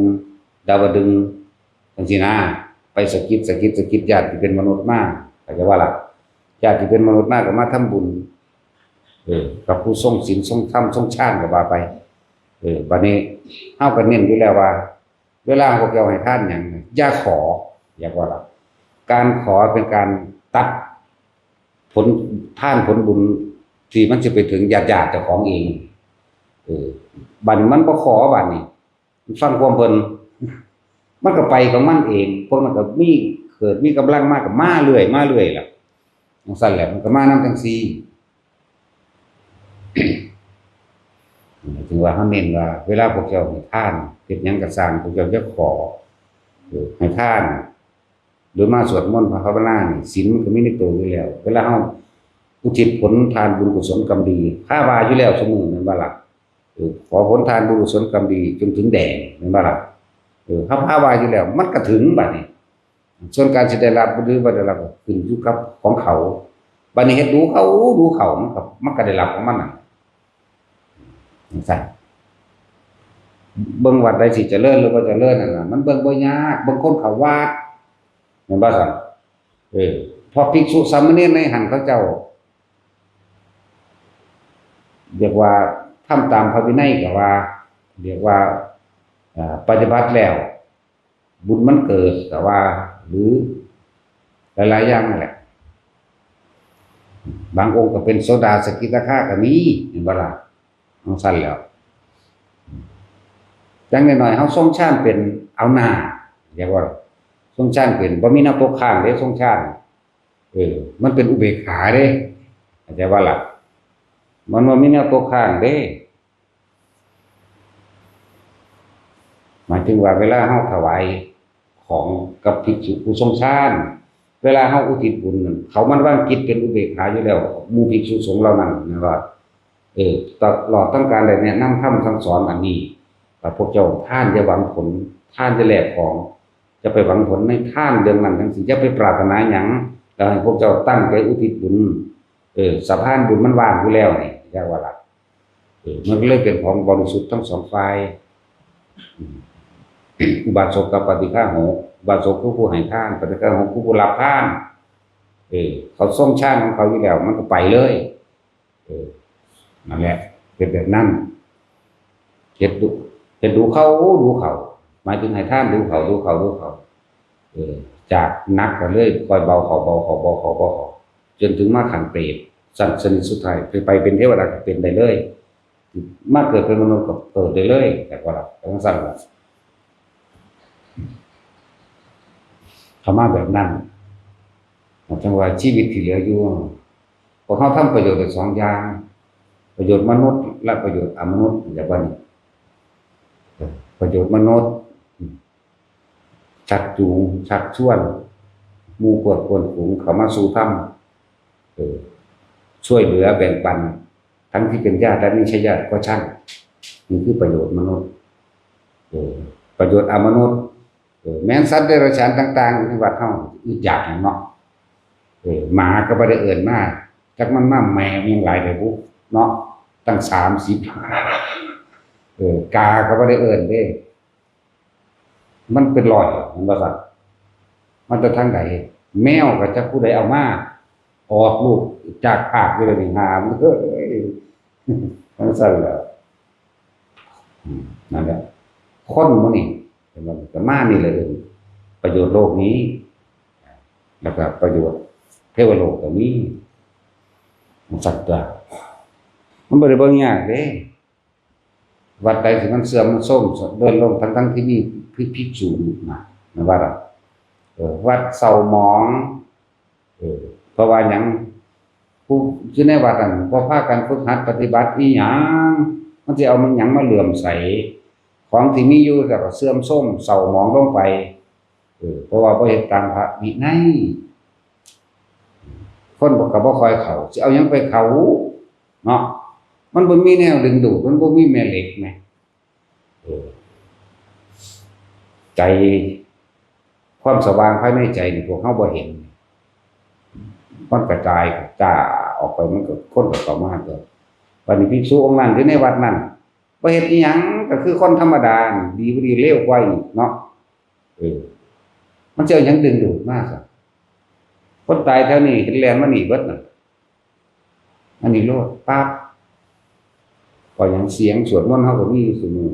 ดาวดึงจังซี่นะไปสะกิดญาติที่เป็นมนุษย์มาเข้าใจว่าล่ะญาติที่เป็นมนุษย์มาก็มาทำบุญกับผู้ทรงศีลทรงธรรมทรงฌานก็ว่าไปบัดนี้เฮาก็เน้นอยู่แล้วว่าเวลาพวกเราให้ทานหยังอย่าขออย่าว่าล่ะการขอเป็นการตัดผลทานผลบุญที่มันจะไปถึงญาติเจ้าของเองบัดนี้มันบ่ขอบัดนี้ฟังความเพิ่นมันก็ไปของมันเองพวกมันก็เกิดมีกำลังมากก็มาเรื่อยล่ะจังซั่นแหละมันก็มานำจังซี่ถึงว่าเฮาเน้นว่าเวลาพวกเจ้าให้ทานเฮ็ดหยังก็สร้างพวกเจ้าอย่าขอให้ทานโดยมาสวดมนต์ภาวนานี่ศีลมันก็มีในตัวอยู่แล้วเวลาเฮาอุทิศผลทานบุญกุศลกรรมดีข้าว่าอยู่แล้วเสมอแม่นบ่ล่ะขอผลทานบุญกุศลกรรมดีจนถึงแดนแม่นบ่ล่ะเฮาภาวนาอยู่แล้วมันก็ถึงบัดนี้ส่วนการสิได้รับหรือบ่ได้รับก็ขึ้นอยู่กับของเขาบัดนี้เฮ็ดดูเขามันก็ได้รับของมันน่ะจังซั่นเบิ่งวัดใดสิเจริญหรือบ่เจริญนั่นน่ะมันเบิ่งบ่ยากบางคนเขาวัดแม่นบ่ซั่นพอภิกษุสามเณรในหันเขาเจ้าเรียกว่าทำตามพระวินัยก็ว่าเรียกว่าปฏิบัติแล้วบุญมันเกิดก็ว่าหรือหลายๆอย่างนั่นแหละบางองค์ก็เป็นโสดาสกิทาคาก็มีเห็นบ่ล่ะเฮาซั่นแล้วจังน้อยๆเฮาทรงฌานเป็นเอาหน้าเรียกว่าทรงฌานเป็นบ่มีแนวตกข้างเด้ทรงฌานมันเป็นอุเบกขาเด้เข้าใจว่าล่ะมันบ่มีแนวตกข้างเด้หมายถึงว่าเวลาเฮาถวายของกับภิกษุผู้ทรงฌานเวลาเฮาอุทิศบุญนั่นเขามันวางจิตเป็นอุเบกขาอยู่แล้วหมู่ภิกษุสงฆ์เหล่านั้นนะว่าตลอดต้องการได้แนะนำธรรมสั่งสอนอันนี้ ว่าพวกเจ้าท่านจะหวังผลท่านจะแลกของจะไปหวังผลในท่านเรื่องนั้นทั้งสิ้นจะไปปรารถนาหยังแล้วให้พวกเจ้าตั้งใจอุทิศบุญสะพานบุญมันว่างอยู่แล้วนี่เรียกว่าล่ะมันก็เลยเป็นของบริสุทธิ์ทั้งสองฝ่ายอุบาสกกับปฏิฆาหกอุบาสกผู้ให้ทานปฏิฆาหกผู้รับทานเขาส่งชาติของเขาอยู่แล้วมันก็ไปเลยนั่นแหละเป็นแบบนั้นเฮ็ดดูเขาหมายถึงให้ท่านดูเขาจากนักก็เลยคอยเบาเขาจนถึงมาขันเปรตสันสนิทสุดท้ายไปเป็นเทวดาก็เป็นได้เลยมาเกิดเป็นมนุษย์ก็เกิดได้เลยแต่ว่าเราต้องสั่งว่าเขามาแบบนั้นจังว่าชีวิตที่เหลืออยู่พอเขาทำประโยชน์ได้สองอย่างประโยชน์มนุษย์และประโยชน์อมนุษย์อย่างว่านี้ประโยชน์มนุษย์ชักจูงชักชวนหมู่พวกคนฝูงเขามาสู่ธรรมช่วยเหลือแบ่งปันทั้งที่เป็นญาติและไม่ใช่ญาติก็ช่างนี่คือประโยชน์มนุษย์ประโยชน์อมนุษย์แม้นสัตว์เดรัจฉานต่างๆในวัดเฮาอึดอยากเนาะหมาก็บ่ได้เอิ้นมาจักมันมาแมวยังหลายได้บุเนาะตั้ง30กาก็บ่ได้เอิ้นเด้มันเป็นร้อยมันบ่ซั่นมันจะทางใดแมวก็จักผู้ใดเอามาออกลูกจากปากอยู่เลยนี่หามมันซั่นแหละนั่นแหละคนมื้อนี้มันก็มานี่เลยประโยชน์โลกนี้แล้วก็ประโยชน์เทวโลกก็มีมันสัตว์ตัวมันบ่ได้เบิ่งยากเด้วัดใดที่มันเสื่อมมันโทรมเดินลงทั้งที่มีภิกษุนะว่าล่ะวัดเศร้าหมองเพราะว่าหยังผู้อยู่ในวัดนั้นบ่พากันฝึกหัดปฏิบัติอีหยังมันสิเอามันหยังมาเหลื่อมใสของที่มีอยู่ก็เสื่อมโทรมเศร้าหมองลงไปเพราะว่าบ่เฮ็ดตามพระวินัยคนก็บ่ค่อยเข้าสิเอาหยังไปเข้าเนาะมันบ่มีแนวดึงดูดมันบ่มีแม่เหล็กแหมใจความสว่างภายในใจนี่พวกเฮาบ่เห็นมันกระจายจ้าออกไปมันก็คนก็เข้ามาก็วันนี้ภิกษุองค์นั้นอยู่ในวัดนั้นบ่เฮ็ดอีหยังก็คือคนธรรมดาดีบ่ดีเลวกว่าอีกเนาะมันจะเอาหยังดึงดูดมาซะคนตายแถวนี้เห็นแลนมานี่เบิดน่ะอันนี้โลดปั๊บก็อย่างเสียงสวดมนต์เฮาก็มีอยู่ซุมื้อ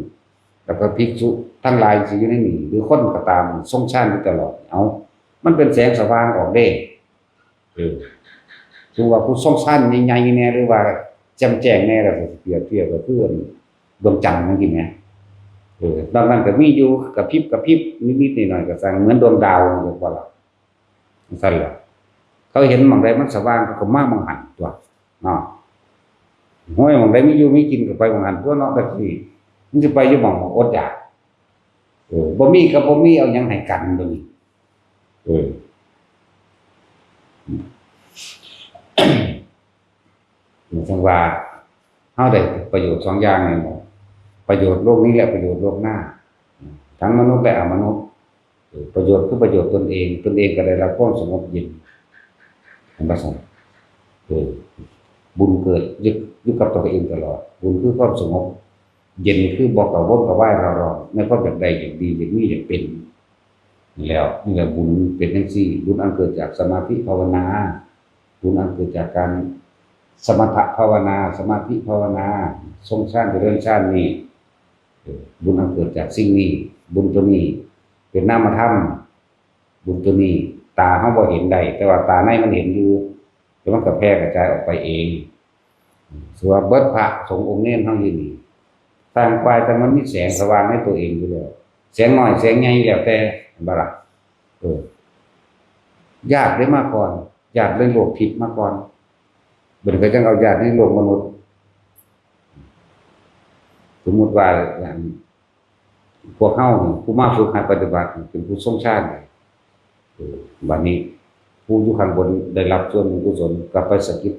แล้วก็ภิกษุทั้งหลายสิอยู่ในนี้หรือคนก็ตามทรงฌานอยู่ตลอดเอามันเป็นแสงสว่างออกเด้ถึงว่าผู้ทรงฌานใหญ่ๆแน่หรือว่าแจ่มแจ้งแน่แล้วก็เปรียบเทียบกับเพื่อนดวงจันทร์จังซี่แหมบางนั้นก็มีอยู่กระพริบนิดๆหน่อยๆก็สั่งเหมือนดวงดาวจังว่าล่ะซั่นล่ะเขาเห็นหม้องใดมันสว่างเขาก็มามองหันตัวเนาะห้วยหม้องใดมีอยู่มีกินก็ไปหม้องหันตัวเนาะแต่สิมันสิไปอยู่หม้องอดอยากบ่มีก็บ่มีเอาหยังให้กันตัวนี้จังว่าเฮาได้ประโยชน์2อย่างนี่เนาะประโยชน์โลกนี้และประโยชน์โลกหน้าทั้งมนุษย์และอมนุษย์ประโยชน์คือประโยชน์ตนเองก็ได้รับความสงบเย็นอันประเสริฐบุญเกิดอยู่กับตัวเองตลอดบุญคือความสงบเย็นคือบอกกับวนกับไหว้เราในความแบบใดอย่างดีอย่างนี้อย่างเป็นแล้วนี่แหละบุญเป็นจังซี่บุญอันเกิดจากสมาธิภาวนาบุญอันเกิดจากการสมถะภาวนาสมาธิภาวนาทรงฌานเรื่องฌานนี้บุญอันเกิดจากสิ่งนี้บุญตัวนี้เป็นนามธรรมบุญตัวนี้ตาเฮาบ่เห็นได้แต่ว่าตาในมันเห็นอยู่แต่มันก็แพร่กระจายออกไปเองส่วนเบิดพระสงฆ์องค์เน้นเฮาอยู่นี่ต่างฝ่ายแต่มันมีแสงสว่างในตัวเองอยู่แล้วแสงน้อยแสงใหญ่แล้วแต่บ่ล่ะญาติได้มาก่อนญาติในโลกทิพย์มาก่อนเบิ่นก็จังเอาญาติในโลกมนุษย์สมมุติว่าอย่างพวกเฮาผู้มาฝึกหัดปฏิบัติเป็นผู้ทรงฌานบัดนี้ผู้อยู่ข้างบนได้รับส่วนบุญกุศลกลับไปสะกิด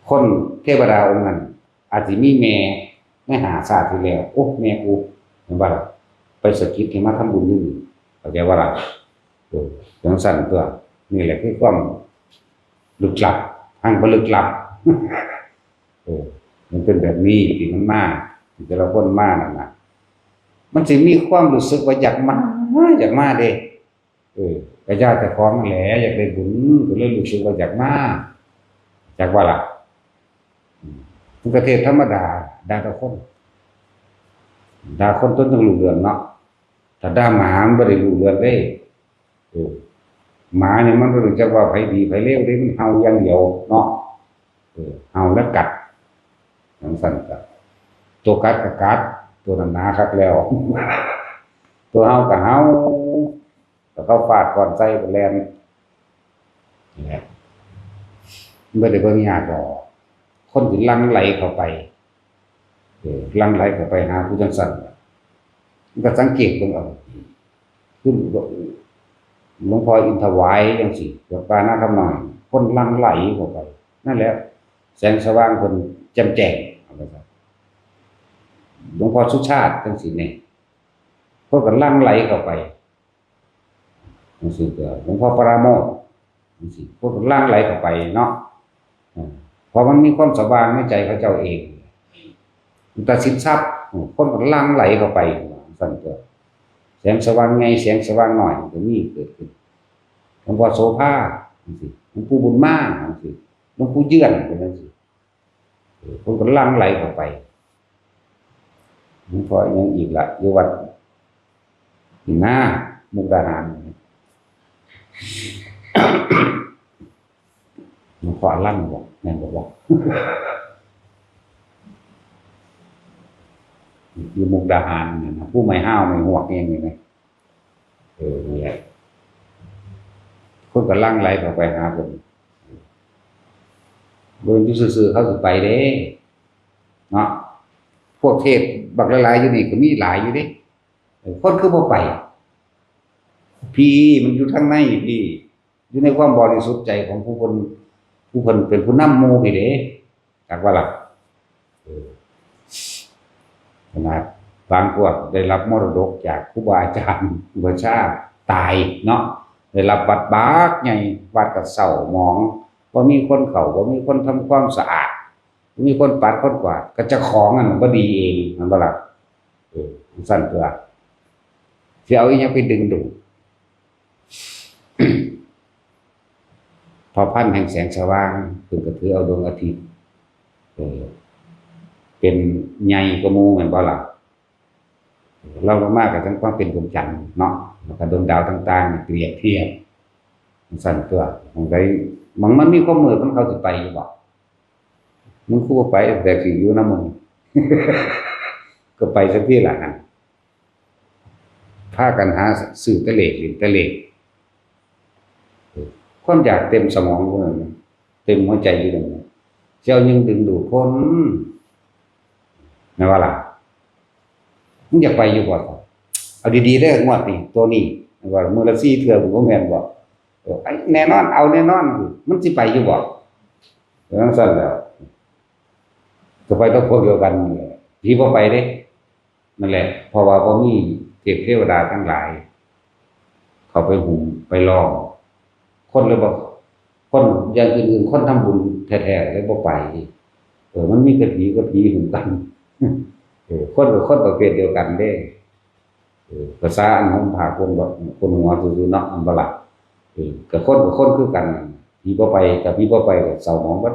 คนเทวดาองค์นั้นอาจสิมีแม่ใน ไม่หาศาสตร์ที่แล้วโอ้แม่กูเห็นว่าล่ะไปสะกิดให้มาทำบุญนี่เข้าใจว่าล่ะจังสั่นตัวนี่แหละคือความลึกลับทางบ่ลึกลับมันเป็นแบบนี้ที่มันมาที่แต่ละคนมานั่นน่ะมันสิมีความรู้สึกว่าอยากมาเด้ก็ญาติเจ้าของนั่นแหละอยากได้บุญก็เลยรู้สึกว่าอยากมาจากว่าล่ะประเทศธรรมดาด่าแต่คนด่าคนต้นต้องรู้เรื่องเนาะถ้าด่าหมามันบ่ได้รู้เรื่องเด้หมาเนี่ยมันบ่รู้จักว่าไผดีไผเลวเด้มันเห่าอย่างเดียวเนาะเห่าแล้วกัดจังซั่นก็ตัวกัดก็กัดตัวนั้นหนาคักแล้วตัวเห่าก็เห่าแล้วเขาฟาดก่อนใส่ก็แล่นนี่แหละบ่ได้เบิ่งยากดอกคนที่ลังไหลเข้าไปลังไหลเข้าไปหาผู้จังซั่นมันก็สังเกตเบิ่งเอาคือหลวงพ่ออินทวายจังซี่กับปานาคำน้อยคนลังไหลเข้าไปนั่นแหละแสงสว่างเพิ่นแจ่มแจ้งเอาไปครับหลวงพ่อสุชาติจังซี่นี่เพิ่นก็ลังไหลเข้าไปจังซี่ก็หลวงพ่อปราโมทย์จังซี่เพิ่นก็ลังไหลเข้าไปเนาะเพราะมันมีความสว่างในใจเขาเจ้าเองแต่สินทรัพย์คนก็ลังไหลเข้าไปสั่นตัวแสงสว่างไงแสงสว่างหน่อยก็มีเกิดขึ้นหลวงพ่อโสภาจังซี่หลวงปู่บุญมาจังซี่หลวงปู่เยื่อนจังซี่คนก็ลังไหลเข้าไปหลวงพ่อยังอีกละอยู่วัดที่หน้ามุกดาหารหลวงพ่อลั่นบอกแม่นบอกอยู่มุกดาหารเนี่ยนะผู้ไม่ห้าวไม่หวกเองนี่นะนี่แหละคนก็ลังไหลเข้าไปหาคนเบิ่งอยู่ซื่อๆเขาสิไปเด้เนาะพวกเทศบักหลายๆอยู่นี่ก็มีหลายอยู่เด้คนคือบ่ไปพี่มันอยู่ทางในพี่อยู่ในความบริสุทธิ์ใจของผู้คนเป็นผู้นำหมู่นี่เด้จักว่าล่ะขนาดบางพวกได้รับมรดกจากครูบาอาจารย์อุปชาตายเนาะได้รับวัดบากใหญ่วัดก็เศร้าหมองบ่มีคนเข้าบ่มีคนทำความสะอาดบ่มีคนปัดคนกวาดก็เจ้าของนั่นบ่ดีเองมันบ่ล่ะสั่นตัวสิเอาอีหยังไปดึงดูดพอพันแห่งแสงสว่างเพิ่นก็ถือเอาดวงอาทิตย์เป็นใหญ่กว่าหมู่แม่นบ่ล่ะเราลงมาก็ทั้งความเป็นดวงจันทร์เนาะแล้วก็ดวงดาวต่างๆเปรียบเทียบสั่นตัวของใดมันมีความมืดมันเขาสิไปอยู่บ่มึงคือบ่ไปแต่สิอยู่นำมึง ก็ไปสักทีล่ะหั่นพากันหาสื่อตะเลหรือตะเลความอยากเต็มสมองคนนั้นเต็มหัวใจอยู่นั่นเจ้ายังดึงดูดคนนะว่าล่ะมึงอยากไปอยู่บ่เอาดีๆเด้องวดนี้ตัวนี้ว่ามื้อละ4เทื่อผมก็แม่นบ่ไอ้แน่นอนเอาแน่นอนมันสิไปอยู่บ่จังซั่นแล้วก็ไปต้องพวกเดียวกันนั่นแหละที่บ่ไปเด้นั่นแหละเพราะว่าบ่มีเทพเทวดาทั้งหลายเข้าไปหุมไปล้อมคนเลยบอกคนอย่างอื่นๆคนทำบุญแท้ๆเลยบ่ไปมันมีกะผีหุ่นกันคนกับคนประเภทเดียวกันเด้ภาษาอันของภาคคนหัวซื่อๆเนาะอันบ่ล่ะกับคนคือกันผีบ่ไปกับผีบ่ไปก็เศร้าหมองเบิด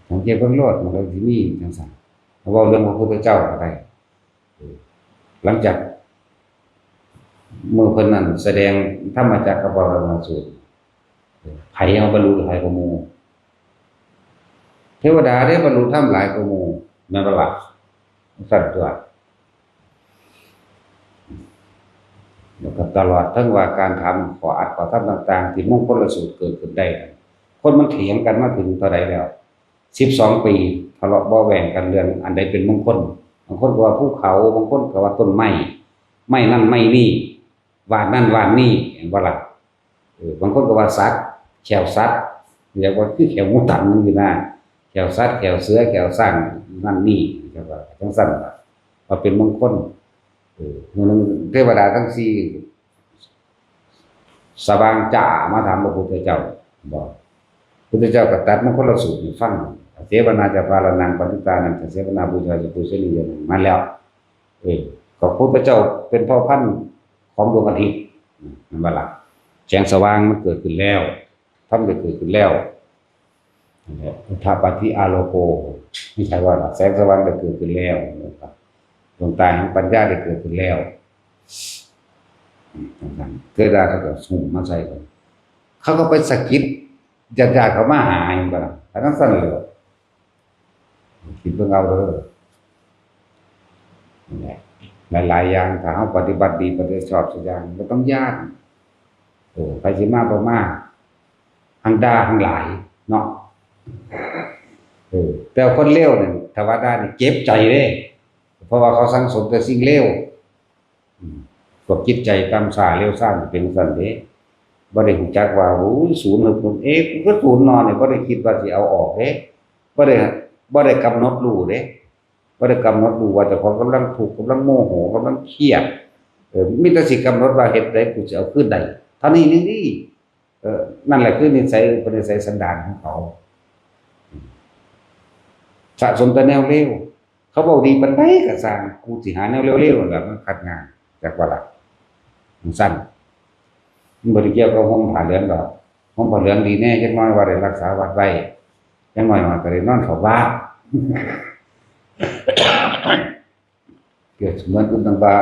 สังเกตเบิ่งโลดมันก็สิมีจังซั่นเว้าเรื่องพระพุทธเจ้าก็ได้หลังจากเมื่อเพิ่นนั้นแสดงธรรมจักรปรณสูตรไผเอาบรรลุหลายกว่าหมู่เทวดาได้บรรลุธรรมหลายกว่าหมู่นั่นบ่ล่ะสั่นตัวแล้วก็ตลอดทั้งว่าการทำขออัดขอทำต่างๆที่มงคลสูตรเกิดขึ้นได้คนมันเถียงกันมาถึงเท่าใดแล้ว12ปีทะเลาะเบาะแว้งกันเรื่องอันใดเป็นมงคลบางคนก็ว่าภูเขาบางคนก็ว่าต้นไม้นั่นไม้นี่วาดนั่นวาดนี่เห็นบ่ล่ะบางคนก็ว่าสัตว์แขวสัตว์เรียกว่าคือแขวหมูตันนั่นอยู่นะแข ก้วสัตว์แก้วเสือแก้วสร้างนั่นนี่จังว่าจังซั่นล่ะว่าเป็นมงคลมื้อนึงเทวดาทั้งสี่สว่างจ้ามาถามพระพุทธเจ้าบอกพุทธเจ้าก็ตรัสมงคลสูตรให้ฟังเสวนาจะพาลนังปฏิตานังเสวนาบูชาจะปุชนียนังมาแล้วก็พุทธเจ้าเป็นเผ่าพันธุ์ของดวงอาทิตย์นั่นว่าล่ะแสงสว่างมันเกิดขึ้นแล้วธรรมได้เกิดขึ้นแล้วนั่นแหละพุทธปฏิอาโลโกไม่ใช่ว่าแสงสว่างได้เกิดขึ้นแล้วนะครับดวงตาแห่งปัญญาได้เกิดขึ้นแล้วเทวดาเขาก็สุ่มมาใส่กันเขาก็ไปสะกิดญาติๆเขามาหาอย่างนั้นทั้งสั้นเลยคิดเบิ่งเอาเด้อนั่นแหละหลายๆอย่างถ้าเฮาปฏิบัติดีปฏิบัติชอบสักอย่างบ่ต้องย้านไปสิมาบ่มาหังด่าหังหลายเนาะแต่คนเลวนี่ถ้าว่าด่านี่เจ็บใจเด้เพราะว่าเขาสังสมแต่สิ่งเลวพวกจิตใจต่ำช้าเลวซ่านเป็นซั่นเด้บ่ได้รู้จักว่าโอ้ยศูนย์นึกกูก็ศูนย์นอนนี่บ่ได้คิดว่าสิเอาออกเด้บ่ได้กำหนดรู้เด้บ่ได้กำหนดรู้ว่าเจ้าของกำลังทุกข์กำลังโมโหกำลังเครียดมีแต่สิกำหนดว่าเฮ็ดใดกูสิเอาคืนได้เท่านี้นี่นั่นแหละคือนิสัยสันดานของเขาสะสมแต่แนวเลวเขาบอกดีปานใดก็สร้างกูสิหาแนวเลวๆนั่นล่ะมันขัดงานจักว่าล่ะมันสั้นมันบ่ได้เกี่ยวกับห่มผ้าเหลืองดอกห่มผ้าเหลืองดีแน่จักหน่อยว่าได้รักษาวัดไว้จักหน่อยว่าก็ได้นอนเข้าวัดเกิดเหมือนกับดังว่า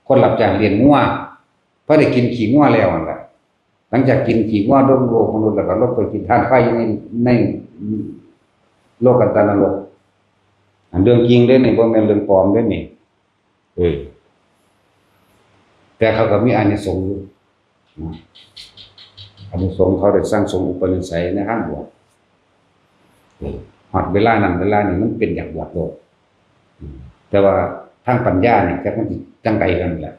คนรับจ้างเลี้ยงงัวพอได้กินขี้งัวแล้วนั่นแหละหลังจากกินขี้งัวโดนโลกมนุษย์แล้วก็ลงไปกินทานไฟในโลกกันตานรกอันเรื่องจริงเด้นี่บ่แม่นเรื่องปลอมเด้นี่แต่เขาก็มีอานิสงส์อยู่อานิสงส์เขาได้สร้างสมอุปนิสัยในทางบวชฮอดเวลานั้นเวลานี้มันเป็นอย่างบวชโลกแต่ว่าทางปัญญาเนี่ยจักมันสิจังไดกันแหละ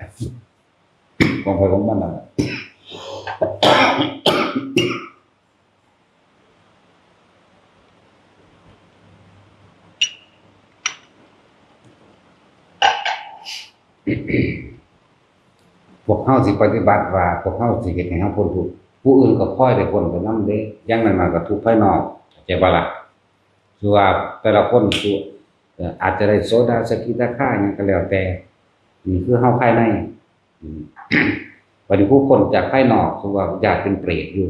ของใครของมันนั่นแหละพวกเฮาสิปฏิบัติว่าพวกเฮาสิเฮ็ดให้เฮาพ้นทุกข์ผู้อื่นก็พลอยได้พ้นไปนำเด้อย่างนั้นมาก็ทุกข์ภายนอกเข้าใจบ่ล่ะคือว่าแต่ละคนอาจจะได้โสดาสกิทาคาหยังก็แล้วแต่นี่คือเฮาภายในบัดนี้ผู้คนจากภายนอกคือว่าญาติเป็นเปรตอยู่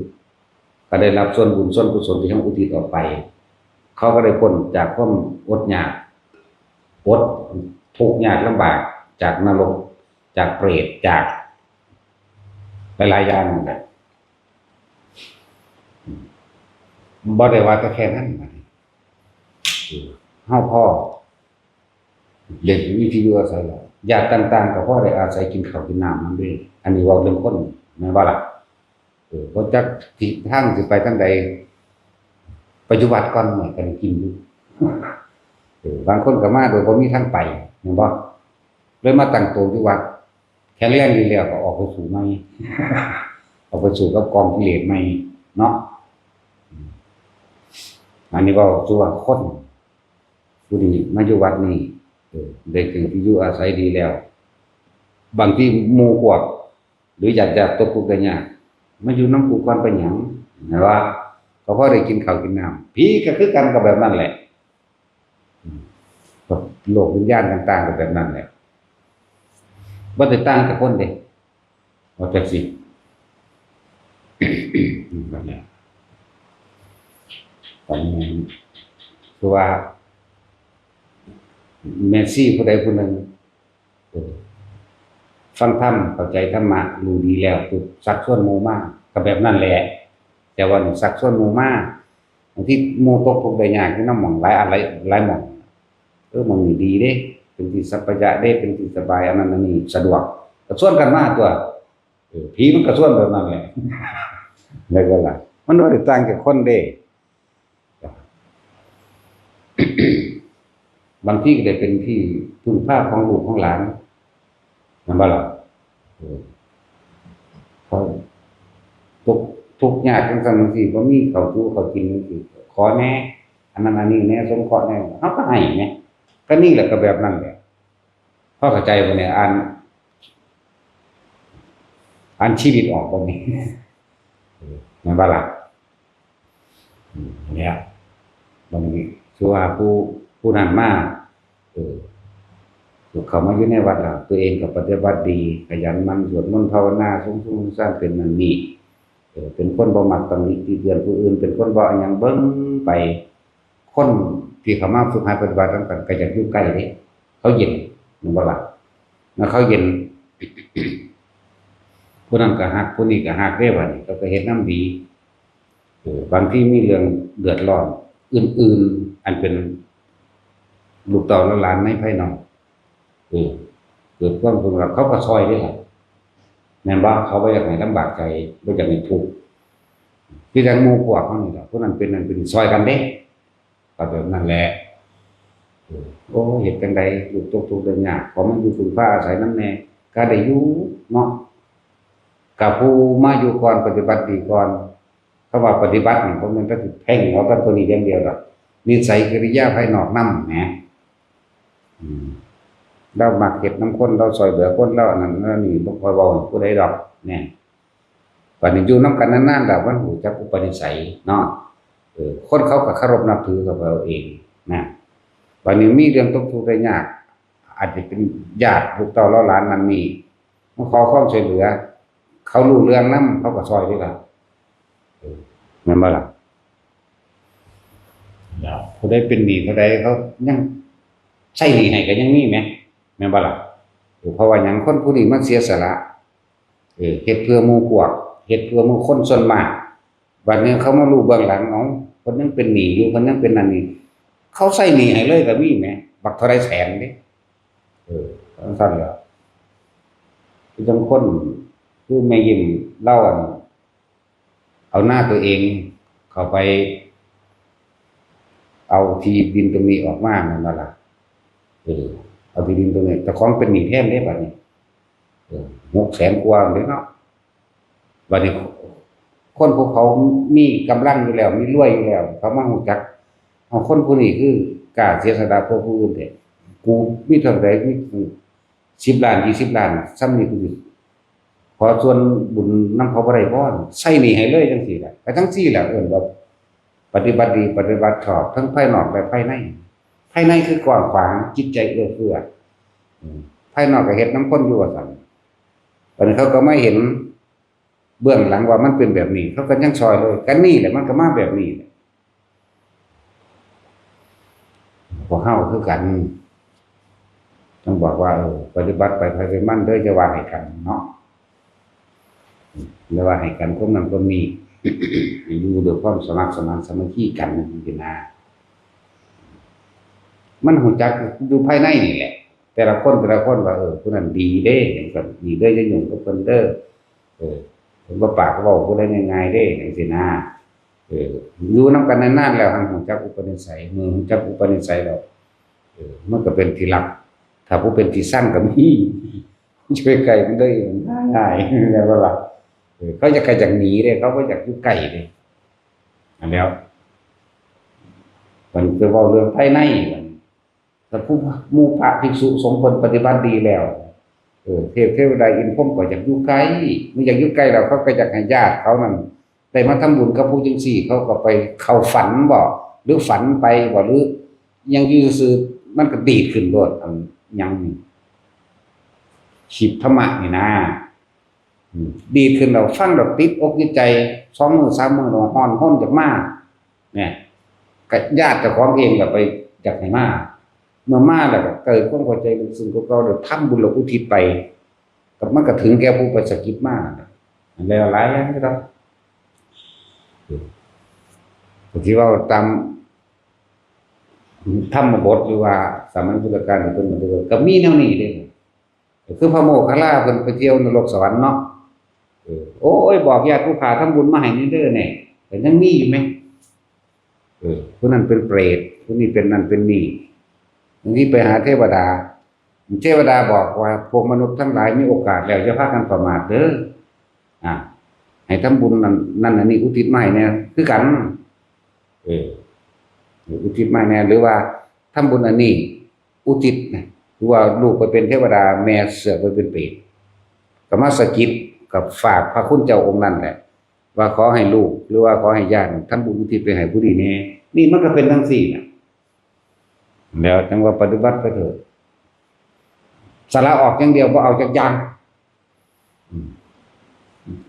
ก็ได้รับส่วนบุญส่วนกุศลที่เฮาอุทิศออกไปเขาก็ได้พ้นจากความอดอยากอดทุกข์ยากลำบากจากนรกจากเปรตจากหลายๆอย่างนั่นแหละบ่ได้ว่าแต่แค่นั้นเฮาพ่อเล่นวิทยุอาศัยแล้วญาติต่างๆก็พอได้อาศัยกินข้าวกินน้ำนำด้วยอันนี้เว้าเรื่องคนแม่นบ่ล่ะบ่จักทิศทางสิไปทางใดปัจจุบันก่อนเหมือนกันกินอยู่บางคนก็มาโดยบ่มีทางไปแม่นบ่เลยมาตั้งตัวอยู่วัดแค่เรียนดีแล้วก็ออกไปสู่ใหม่ออกไปสู่กับกองกิเลสใหม่เนาะอันนี้เว้าสู่ว่าคนผู้นี้มาอยู่วัดนี้ได้ถึงที่อยู่อาศัยดีแล้วบางที่หมู่พวกหรือญาติๆตกทุกข์ได้ยากมาอยู่นำกูก่อนไปหยังนะว่าก็พอได้กินข้าวกินน้ำผีก็คือกันก็แบบนั้นแหละโลกวิญญาณต่างๆก็แบบนั้นแหละบ่ได้ต่างกับคนเด้ว่าจังซี่แบบนี้ตอนนี้คือว่าเมสซี่ผู้ใดผู้หนึ่งฟังธรรมเข้าใจธรรมะรู้ดีแล้วคือสักส่วนหมู่มากก็แบบนั้นแหละแต่ว่าสักส่วนหมู่มากบางทีหมู่ตกทุกข์ได้ยากที่นำหม่องหลายอันหลายหม่องหม่องนี้ดีเด้เป็นที่สัพพยะเด้เป็นที่สบายอันนั้นอันนี้สะดวกก็ส่วนกันมาตัวผีมันก็ส่วนแบบนั้นแหละแล้วก็ล่ะมันบ่ได้ต่างจากคนเด้บางที่ก็ได้เป็นที่พึ่งพาของลูกของหลานนั่นบ่ล่ะเขาทุกข์ยากจังซั่นจังซี่บ่มีข้าวสู้ข้าวกินจังซี่ขอแน่ อันนั้นอันนี้แน่สงเคราะห์แน่เขาก็ให้เนี่ยก็นี่แหละก็แบบนั้นแหละพ่อเข้าใจบ่เนี่ยอ่านชีวิตออกบ่นี่แม่นบ่ล่ะเนี่ยบ่นี้คือว่าผู้นั้นมาเขามาอยู่ในวัดแล้วตัวเองก็ปฏิบัติดีขยันหมั่นสวดมนต์ภาวนาสงสร้างเป็นนั่นนี่เป็นคนบ่มักตำหนิติเตียนผู้อื่นเป็นคนบ่หยังเบิ่งไปคนที่เขามาฝึกหัดปฏิบัตินำกันก็อยากอยู่ใกล้เด้เขาเย็นแม่นบ่ล่ะแล้วเขาเย็น ผู้นั้นก็ฮักผู้นี้ก็ฮักได้บัดนี้ก็เฮ็ดน้ำดีบางทีมีเรื่องเดือดร้อนอื่นๆอันเป็นลูกเต้าและหลานในภายนอกเกิดความทุกข์แล้วเขาก็ซอยได้ล่ะแม่นบ่เขาบ่อยากให้ลำบากใจบ่อยากให้ทุกข์ที่จังหมู่พวกเขานี่ล่ะผู้นั้นเป็นนั่นเป็นซอยกันเด้ก็แบบนั้นแหละโอ้เฮ็ดจังได๋ลูกตกทุกข์ได้ยากขอมาอยู่พึ่งพาอาศัยนำแน่ก็ได้อยู่เนาะกับผู้มาอยู่ก่อนปฏิบัติดีก่อนคำว่าปฏิบัตินี่บ่แม่นก็สิเพ่งเอาแต่ตัวนี้อย่างเดียวดอกนิสัยกิริยาภายนอกนำแหมเรามักเฮ็ดนำคนเราช่วยเหลือคนเราอันนั้นนี่บ่ค่อยเว้าให้ผู้ใดดอกแน่บัดนี้อยู่นำกันนานๆแล้วมันรู้จักอุปนิสัยเนาะคนเขาก็เคารพนับถือกับเราเองนะบัดนี้มีเรื่องตกทุกข์ได้ยากอาจจะเป็นญาติลูกเต้าหลานนั่นนี่มาขอความช่วยเหลือเขารู้เรื่องนำเขาก็ช่วยด้วยล่ะแม่นบ่ล่ะแล้วผู้ใดเป็นหนี้ผู้ใดเขายังใช้หนี้ให้ก็ยังมีแหมแม่นบ่ล่ะเพราะว่าหยังคนผู้นี้มันเสียสละเฮ็ดเพื่อหมู่พวกเฮ็ดเพื่อหมู่คนส่วนมากบัดนี้เขามารู้เบื้องหลังเอาคนยังเป็นหนี้อยู่คนยังเป็นนั่นนี่เขาใช้หนี้ให้เลยก็มีแหมบักเท่าไรแสนเด้ซั่นแหละคือจังคนคือแม่ยิ้มเล่าเอาหน้าตัวเองเข้าไปเอาที่ดินตรงนี้ออกมานั่นน่ะล่ะเอาที่ดินตรงนี้แต่ของเป็นหนี้แท้เด้บัดนี้600,000กว่าเด้เนาะบัดนี้คนพวกเขามีกำลังอยู่แล้วมีรวยอยู่แล้วเขามารู้จักเอาคนผู้นี้คือกล้าเสียสละเพื่อผู้อื่นแท้กูมีเท่าใดมี10 ล้าน20 ล้านซ้ำนี่กูขอส่วนบุญนำเขาบ่ได้พรใช้หนี้ให้เลยจังซี่แหละก็จังซี่แหละว่าปฏิบัติดีปฏิบัติชอบทั้งภายนอกและภายในภายในคือกว้างขวางจิตใจเอื้อเฟื้อภายนอกก็เฮ็ดนำคนอยู่ว่าซั่นบัดนี้เขาก็ไม่เห็นเบื้องหลังว่ามันเป็นแบบนี้เขาก็ยังซอยเลยกันนี่แหละมันก็มาแบบนี้แหละพวกเฮาคือกันต้องบอกว่าปฏิบัติไปไผไปมันเด้อจะว่าให้กันเนาะแล้วว่าให้กันคนนั้นคนนี้ อยู่ด้วยความสมัครสมานสามัคคีกันนี่นะมันรู้จักอยู่ภายในนี่แหละแต่ละคนว่าผู้นั้นดีเด้จังซั่นดีเด้อจะยุ่งกับเพิ่นเด้อผมบ่ปากเว้าผู้ใดง่ายๆเด้จังซี่นะอยู่นำกันนานๆแล้วหันรู้จักอุปนิสัยเมื่อรู้จักอุปนิสัยแล้วมันก็เป็นที่รักถ้าผู้เป็นที่สั่งก็มีช่วยไกลมันได้ง่ายๆแล้วว่าเขาจะไกลจากหนีเด้เขาบ่อยากอยู่ใกล้เด้อันแล้วมันคือเว้าเรื่องภายในมันถ้าผู้หมู่พระภิกษุสงฆ์เพิ่นปฏิบัติดีแล้วเทวดาอินพรหมก็อยากอยู่ไกลมันอยากอยู่ใกล้แล้วเขาก็อยากให้ญาติเขานั่นได้มาทำบุญกับผู้จังซี่เขาก็ไปเข้าฝันบ่หรือฝันไปบ่หรือยังอยู่ซื่อมันก็ดีดขึ้นโลดอันยังขีบธรรมะนี่นะดีขึ้นเราฟังเราติดอกติดใจ2 มื้อ 3 มื้อเราฮ้อนฮ้อนจักมาเนี่ยก็ญาติเจ้าของเองก็ไปอยากให้มาเมื่อมาแล้วก็เกิดความเข้าใจลึกซึ้งกับเราเดี๋ยวทำบุญอุทิศไปก็มันก็ถึงแก่ผู้ไปสะกิดมาอันหลายๆอย่างนะครับที่ว่าตามธรรมบทหรือว่าสามัญพุทธการที่เพิ่นบอกก็มีแนวนี้เด้คือพระโมคคัลลาเพิ่นไปเที่ยวนรกสวรรค์เนาะโอ้ยบอกญาติผู้ขาทำบุญมาให้นี่เด้อแน่แต่ยังมีอยู่มั้ยผู้นั้นเป็นเปรตผู้นี้เป็นนั่นเป็นนี่บางทีไปหาเทวดาบอกว่าพวกมนุษย์ทั้งหลายมีโอกาสแล้วอย่าพากันประมาทเด้อให้ทำบุญนั่นอันนี้อุทิศมาให้แน่คือกัน อุทิศมาแน่หรือว่าทำบุญอันนี้อุทิศนะหรือว่าลูกไปเป็นเทวดาแม่เสือไปเป็นเปรตก็มาสะกิดกับฝากพระคุณเจ้าองค์นั้นแหละว่าขอให้ลูกหรือว่าขอให้ญาติทำบุญอุทิศไปให้ผู้ดีแน่นี่มันก็เป็นทั้งสี่นะแล้วจังว่าปฏิบัติไปเถอะสละออกอย่างเดียวบ่เอาจักอย่าง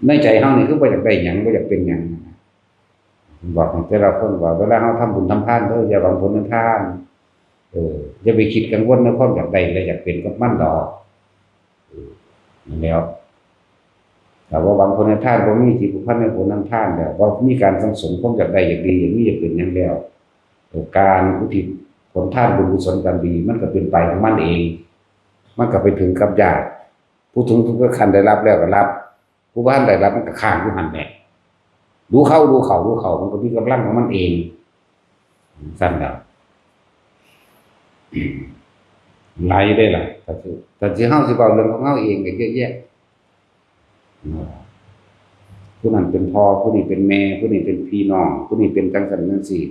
ในใจเฮานี่คือบ่อยากได้หยังบ่อยากเป็นหยังบอกให้แต่ละคนว่าเวลาเฮาทำบุญทำทานอย่าหวังผลทานอย่าไปคิดกังวลในความอยากได้และอยากเป็นกับมันดอกนั่นแล้วแต่ว่าหวังผลทานบ่มีจิตผูกพันในผลทานแล้วบ่มีการสังสมความอยากได้อยากดีอย่างนี้อยากเป็นหยังแล้วการอุทิศผลทานบุญกุศลกันดีมันก็เป็นไปของมันเองมันก็ไปถึงกับญาติผู้ถึงทุกขันได้รับแล้วก็รับผู้บ้านได้รับมันก็ข้างอยู่หันแหละดูเขามันก็มีกำลังของมันเองสั้นแล้วหลายได้ล่ะแต่สิเฮาสิเว้าเรื่องของเฮาเองก็เยอะแยะผู้นั้นเป็นพ่อผู้นี้เป็นแม่ผู้นี้เป็นพี่น้องผู้นี้เป็นจังซั่นจังซี่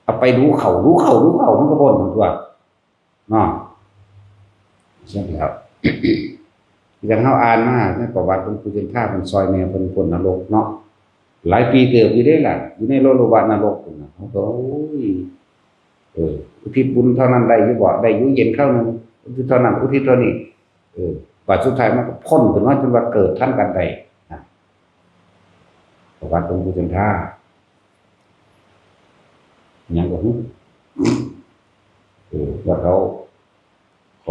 เอาไปดูเขามันก็บ่นตัวเนาะใช่แล้วอย่างเฮาอ่านมาในประวัติของผู้เป็นข้าเป็นซอยแม่เพิ่นพ้นนรกเนาะหลายปีเติบอยู่ได้ล่ะอยู่ในโลกนรกพุ่นน่ะเขาก็โอ้ยอุทิศบุญเท่านั้นได้อยู่บ่ได้อยู่เย็นเข้านึงอุทิศเท่านั้นอุทิศเท่านี้บัดสุดท้ายมันก็พ้นขึ้นมาจนว่าเกิดทันกันได้นะประวัติของผู้เป็นข้าหยังก็ว่าเขา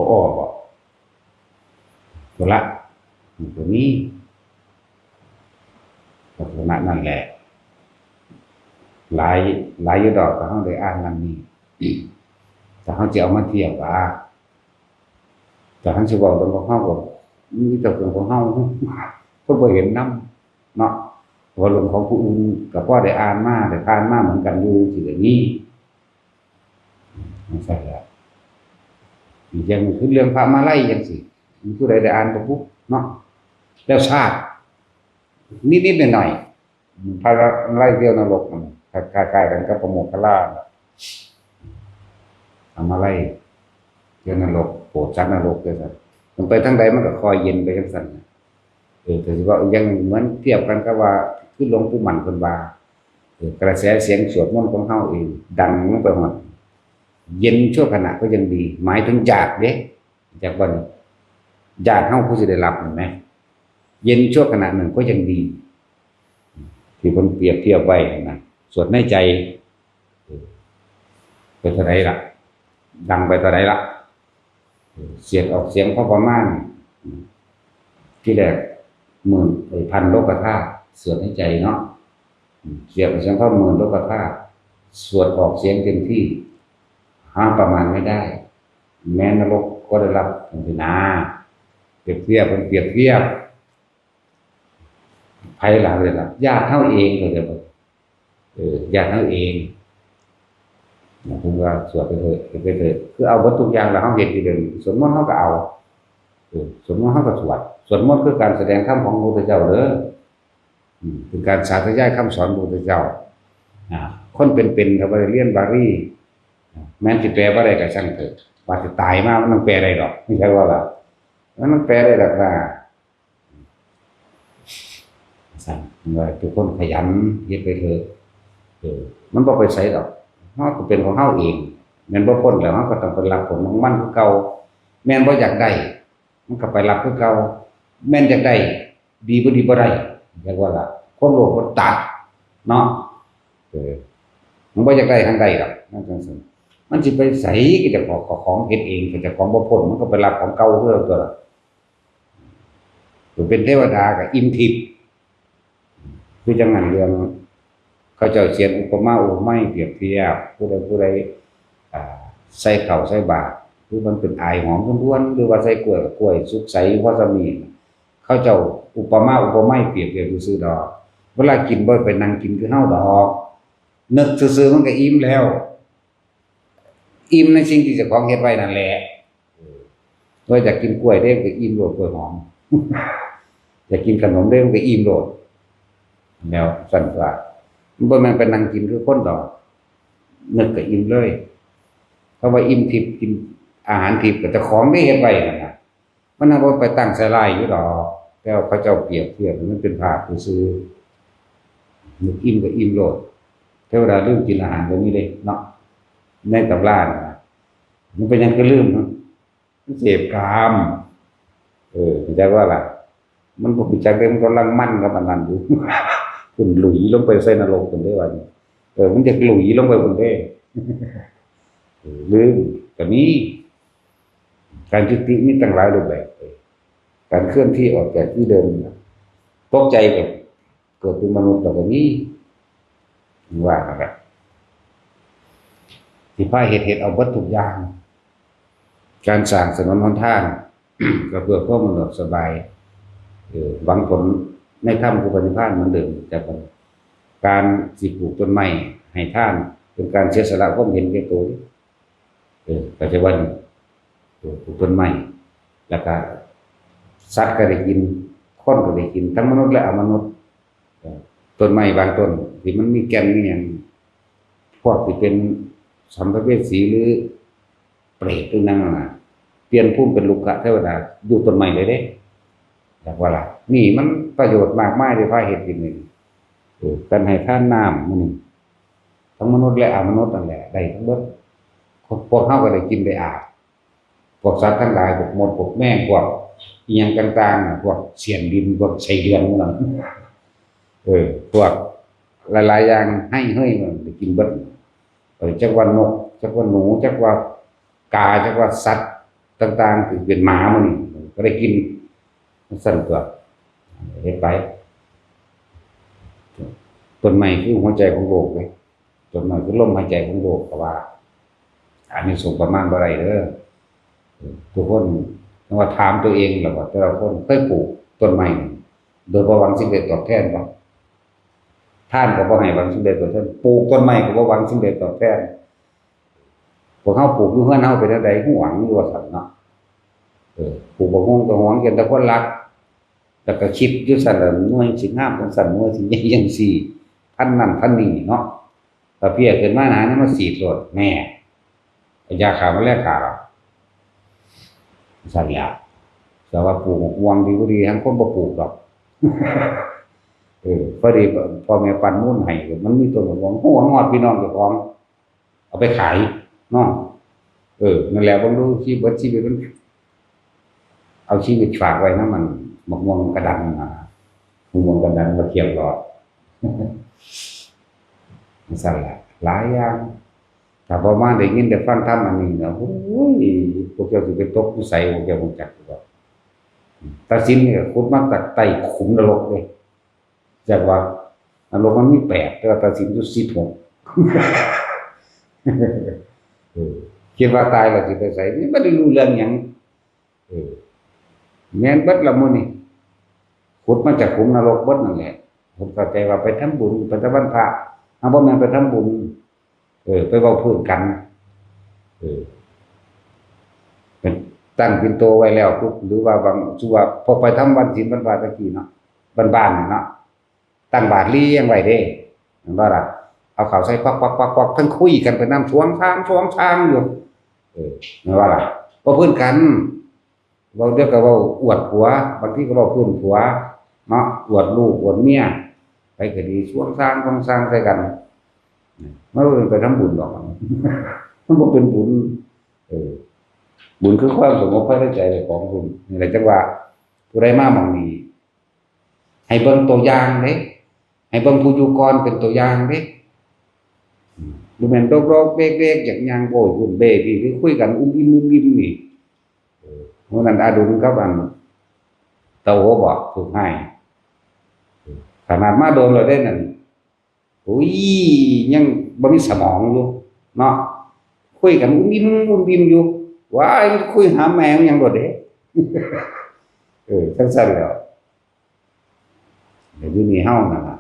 อ้อบ่ตัวละตัวนี้ลักษณะนั่นแหละหลายอยู่ดอกก็เฮาได้อ่านนำนี้แต่เฮาจะเอามาเทียบว่าแต่เฮาสิเว้าเรื่องของเฮาก็มีแต่เรื่องของเฮาเพิ่นบ่เห็นนำเนาะว่าเรื่องของผู้อื่นก็พอได้อ่านมาได้ผ่านมาเหมือนกันอยู่สิอย่างนี้มันใช่แล้วอีกอย่างนึงคือเรื่องพระมาลัยจังซี่ผู้ใดได้อ่านบ่ปุ๊บเนาะแล้วทราบนิดๆหน่อยๆพระไล่เที่ยวนรกมันคล้ายๆกันกับพระโมคคัลลาทำอะไรเที่ยวนรกโปรดสัตว์นรกด้วยกันมันไปทางใดมันก็คอยเย็นไปจังซั่นแต่สิว่ายังเหมือนเทียบกันกับว่าคือหลวงปู่มั่นเพิ่นว่ากระแสเสียงสวดมนต์ของเฮาเองดังลงไปหมดเย็นชั่วขณะก็ยังดีหมายถึงญาติเด้จากบ่นี้ญาติเฮาผู้สิได้รับเห็นมั้ยเย็นชั่วขณะหนึ่งก็ยังดีที่เพิ่นเปรียบเทียบไว้นะสวดในใจไปเท่าไหร่ล่ะดังไปเท่าไหร่ล่ะเสียงออกเสียงพอประมาณที่แรกพันโลกธาตุสวดในใจเนาะเสียงพอ10,000โลกธาตุสวดออกเสียงเต็มที่หาประมาณไม่ได้แม้นรกก็ได้รับผลพินาเปรียบเทียบไผหลังเลยล่ะญาติเฮาเองก็ได้บ่ญาติเฮาเองถึงว่าสวดไปเถอะคือเอาเบิดทุกอย่างแล้วเฮาเฮ็ดอยู่เดี๋ยวนี้สวดมนต์เฮาก็เอาสวดมนต์เฮาก็สวดมนต์คือการแสดงธรรมของพระพุทธเจ้าเด้อเป็นการสาธยายคำสอนพระพุทธเจ้าคนเป็นๆถ้าบ่ได้เรียนบาลีแม้นสิแปลบ่ได้ก็ช่างเถอะว่าสิตายมามันต้องแปลได้ดอกไม่ใช่ว่าล่ะมันแปลได้ดอกล่ะสั่นว่าทุกคนขยันเฮ็ดไปเถอะมันบ่ไปไสดอกเฮาก็เป็นของเฮาเองแม่นบ่พ้นแล้วเฮาก็ต้องไปรับผลของมันคือเก่าแม่นบ่อยากได้มันก็ไปรับคือเก่าแม่นอยากได้ดีบ่ได้เรียกว่าล่ะความโลภมันตัดเนาะมันบ่อยากได้ทางใดดอกนั่นจังซั่นมันสิไปไสก็จะของเฮ็ดเองก็จะของบ่พ้นมันก็ไปรับของเก่าคือตัวล่ะเป็นเทวดาก็อิ่มทิพย์คือจังนั้นเรื่องเขาเจ้าเขียนอุปมาอุปไมยเปรียบเทียบผู้ใดใส่ข้าวใส่บาตรคือมันเป็นอายหอมล้วนๆหรือว่าใส่กล้วยสุกใสพอสมีเขาเจ้าอุปมาอุปไมยเปรียบเทียบซื่อๆดอกเวลากินบ่ไปนั่งกินคือเฮาดอกนึกซื่อๆมันก็อิ่มแล้วอิ่มในสิ่งที่เจ้าของเฮ็ดไว้นั่นแหละว่าอยากกินกล้วยได้ก็อิ่มโลดกล้วยหอมอยากกินขนมได้ก็อิ่มโลดแล้วสั่นว่าบ่แม่นไปนั่งกินคือคนดอก นึกก็อิ่มเลยเพราะว่าอิ่มทิพย์กินอาหารทิพย์ก็เจ้าของได้เฮ็ดไว้นั่นน่ะมันน่ะบ่ไปตั้งใส่ลายอยู่ดอกแต่ว่าเขาเจ้าเปรียบเทียบมันเป็นภาพซื่อๆนึกอิ่มก็อิ่มโลดเทวดาลืมกินอาหารก็มีเด้เนาะในตำราน่ะมันเป็นหยังก็ลืมเนาะมันเสพกามเข้าใจว่าล่ะมันบ่รู้จักเด้มันกำลังมั่นกับอันนั้นอยู่ ขึ้นหลุยลงไปใส่นรกพุ่นเด้ว่านี่มันจะหลุยลงไปพุ่นเด้ ลืมก็มีการจุติมีตั้งหลายรูปแบบการเคลื่อนที่ออกจากที่เดิมตกใจกับเกิดเป็นมนุษย์แล้วก็มีว่านะครับที่พาเหตุเอาเบิดทุกอย่างการสร้างถนนหนทาง ก็เพื่อความสะดวกสบายหวังผลในถ้ำกุปนิพพานเหมือนเดิมแต่การสิปลูกต้นไม้ให้ท่านเป็นการเสียสละความเห็นแก่ตัวปัจจุบันปลูกต้นไม้แล้วก็สัตว์ก็ได้กินคนก็ได้กินทั้งมนุษย์และอมนุษย์ต้นไม้บางต้นที่มันมีแก่นมีอย่างพวกที่เป็นสัมภเวสีหรือเปรตหรือนั่นน่ะเปลี่ยนภูมิเป็นลูกะเทวดาอยู่ต้นไม้เลยเด้อยากว่าล่ะนี่มันประโยชน์มากมายที่พาเฮ็ดกินนี่การให้ทานน้ำมื้อนี้ทั้งมนุษย์และอมนุษย์นั่นแหละได้ทั้งหมดพวกเขาก็ได้กินได้อาบพวกสัตว์ทั้งหลายพวกมดพวกแมงพวกอีหยังต่างๆพวกเสียนดินพวกไส้เดือนพวกนั้นพวกหลายๆอย่างให้เฮ้ยมันได้กินเบิดจักว่านกจักว่าหนูจักว่ากาจักว่าสัตว์ต่างๆที่เป็นหมามันนี่ก็ได้กินมันสั่นตัวเฮ็ดไปต้นไม้คือหัวใจของโลกเลยต้นไม้คือลมหายใจของโลกก็ว่าอันนี้ส่งประมาณบ่ได้เด้อทุกคนว่าถามตัวเองแล้วว่าแต่ละคนเคยปลูกต้นไม้โดยบ่หวังสิ่งใดตอบแทนบ่ท่านก็บ่ให้หวังสิ่งใดตอบแทนปลูกต้นไม้ก็บ่หวังสิ่งใดตอบแทนพวกเฮาปลูกอยู่เฮือนเฮาเป็นจังได๋ฮู้หวังอยู่ว่าซั่นเนาะปลูกบ่ฮู้ก็หวังเห็นแต่คนรักแล้วก็คิดอยู่ซั่นล่ะหน่วยสิงามจังซั่นหน่วยสิใหญ่จังซี่พันนั่นพันนี่เนาะถ้าเพี้ยขึ้นมาหานี่มันสีดโลดแน่ยาฆ่าแมลงฆ่าซั่นล่ะแต่ว่าปลูกม่วงดีบ่ดีทั้งคนบ่ปลูกดอกพอดีพ่อแม่ปันมูลให้มันมีต้นม่วงโหฮอดพี่น้องเจ้าของเอาไปขายเนาะนั่นแหละบ่รู้ชีวิตมันเอาชีวิตฝากไว้นะมันมะม่วงกระดันนะมะม่วงกระดันมาเคียงรอมันสั่นแหละหลายอย่างถ้าพอมาได้ยินได้ฟังธรรมอันนี้เนาะโอ้ยพวกเจ้าสิเป็นตกอยู่ไสพวกเจ้าคงจักอยู่ดอกตัดสินนี่ก็ขุดมาจากใต้ขุมนรกเลยจากว่านรกมันมี8แต่ว่าตัดสินอยู่16คิดว่าตายแล้วสิไปไสนี่บ่ได้รู้เรื่องหยังแม่นเบิดละมื้อนี้ขุดมาจากขุมนรกเบิดนั่นแหละผมเข้าใจว่าไปทำบุญไปตะวันพระเอาบ่แม่นไปทำบุญไปเว้าพื้นกันเป็นตั้งปิ่นโตไว้แล้วปุ๊บหรือว่าบางสุว่าพอไปทำวันศีลวันพระตะกี้เนาะบ้านๆนี่เนาะตั้งบาตรเลี้ยงไว้เด้แม่นบ่ล่ะเอาข้าวใส่ปักๆๆๆทั้งคุยกันไปนำสวงทางอยู่แม่นว่าล่ะบ่พื้นกันเว้าเดี๋ยวก็เว้าอวดผัวบางทีก็เว้าพื้นผัวเนาะอวดลูกอวดเมียไปก็ดีสวงทางใส่กันไม่ว่าไปทำบุญหรอกมันบ่เป็นบุญบุญคือความสงบภายในใจของคุณนี่แหละจังว่าผู้ใดมาหม้องนี้ให้เบิ่งตัวอย่างเด้ให้เบิ่งผู้อยู่ก่อนเป็นตัวอย่างเด้บ่แม่นโรคๆเบกๆอย่างย่างโอยหุ่นเบ้พี่คือคุยกันอุ้มอิ่มนี่เมื่อนั้นอาดุลกับอันเตาโหบอกถูกให้ขนาดมาโดนเราได้นั่นอุ้ยยังบ่มีสมองอยู่เนาะคุยกันอุ้มอิ่มอยู่ว้ายคุยหาแมวยังโดดเด้จังซั่นแล้วเดี๋ยวนี้เฮานั่นน่ะ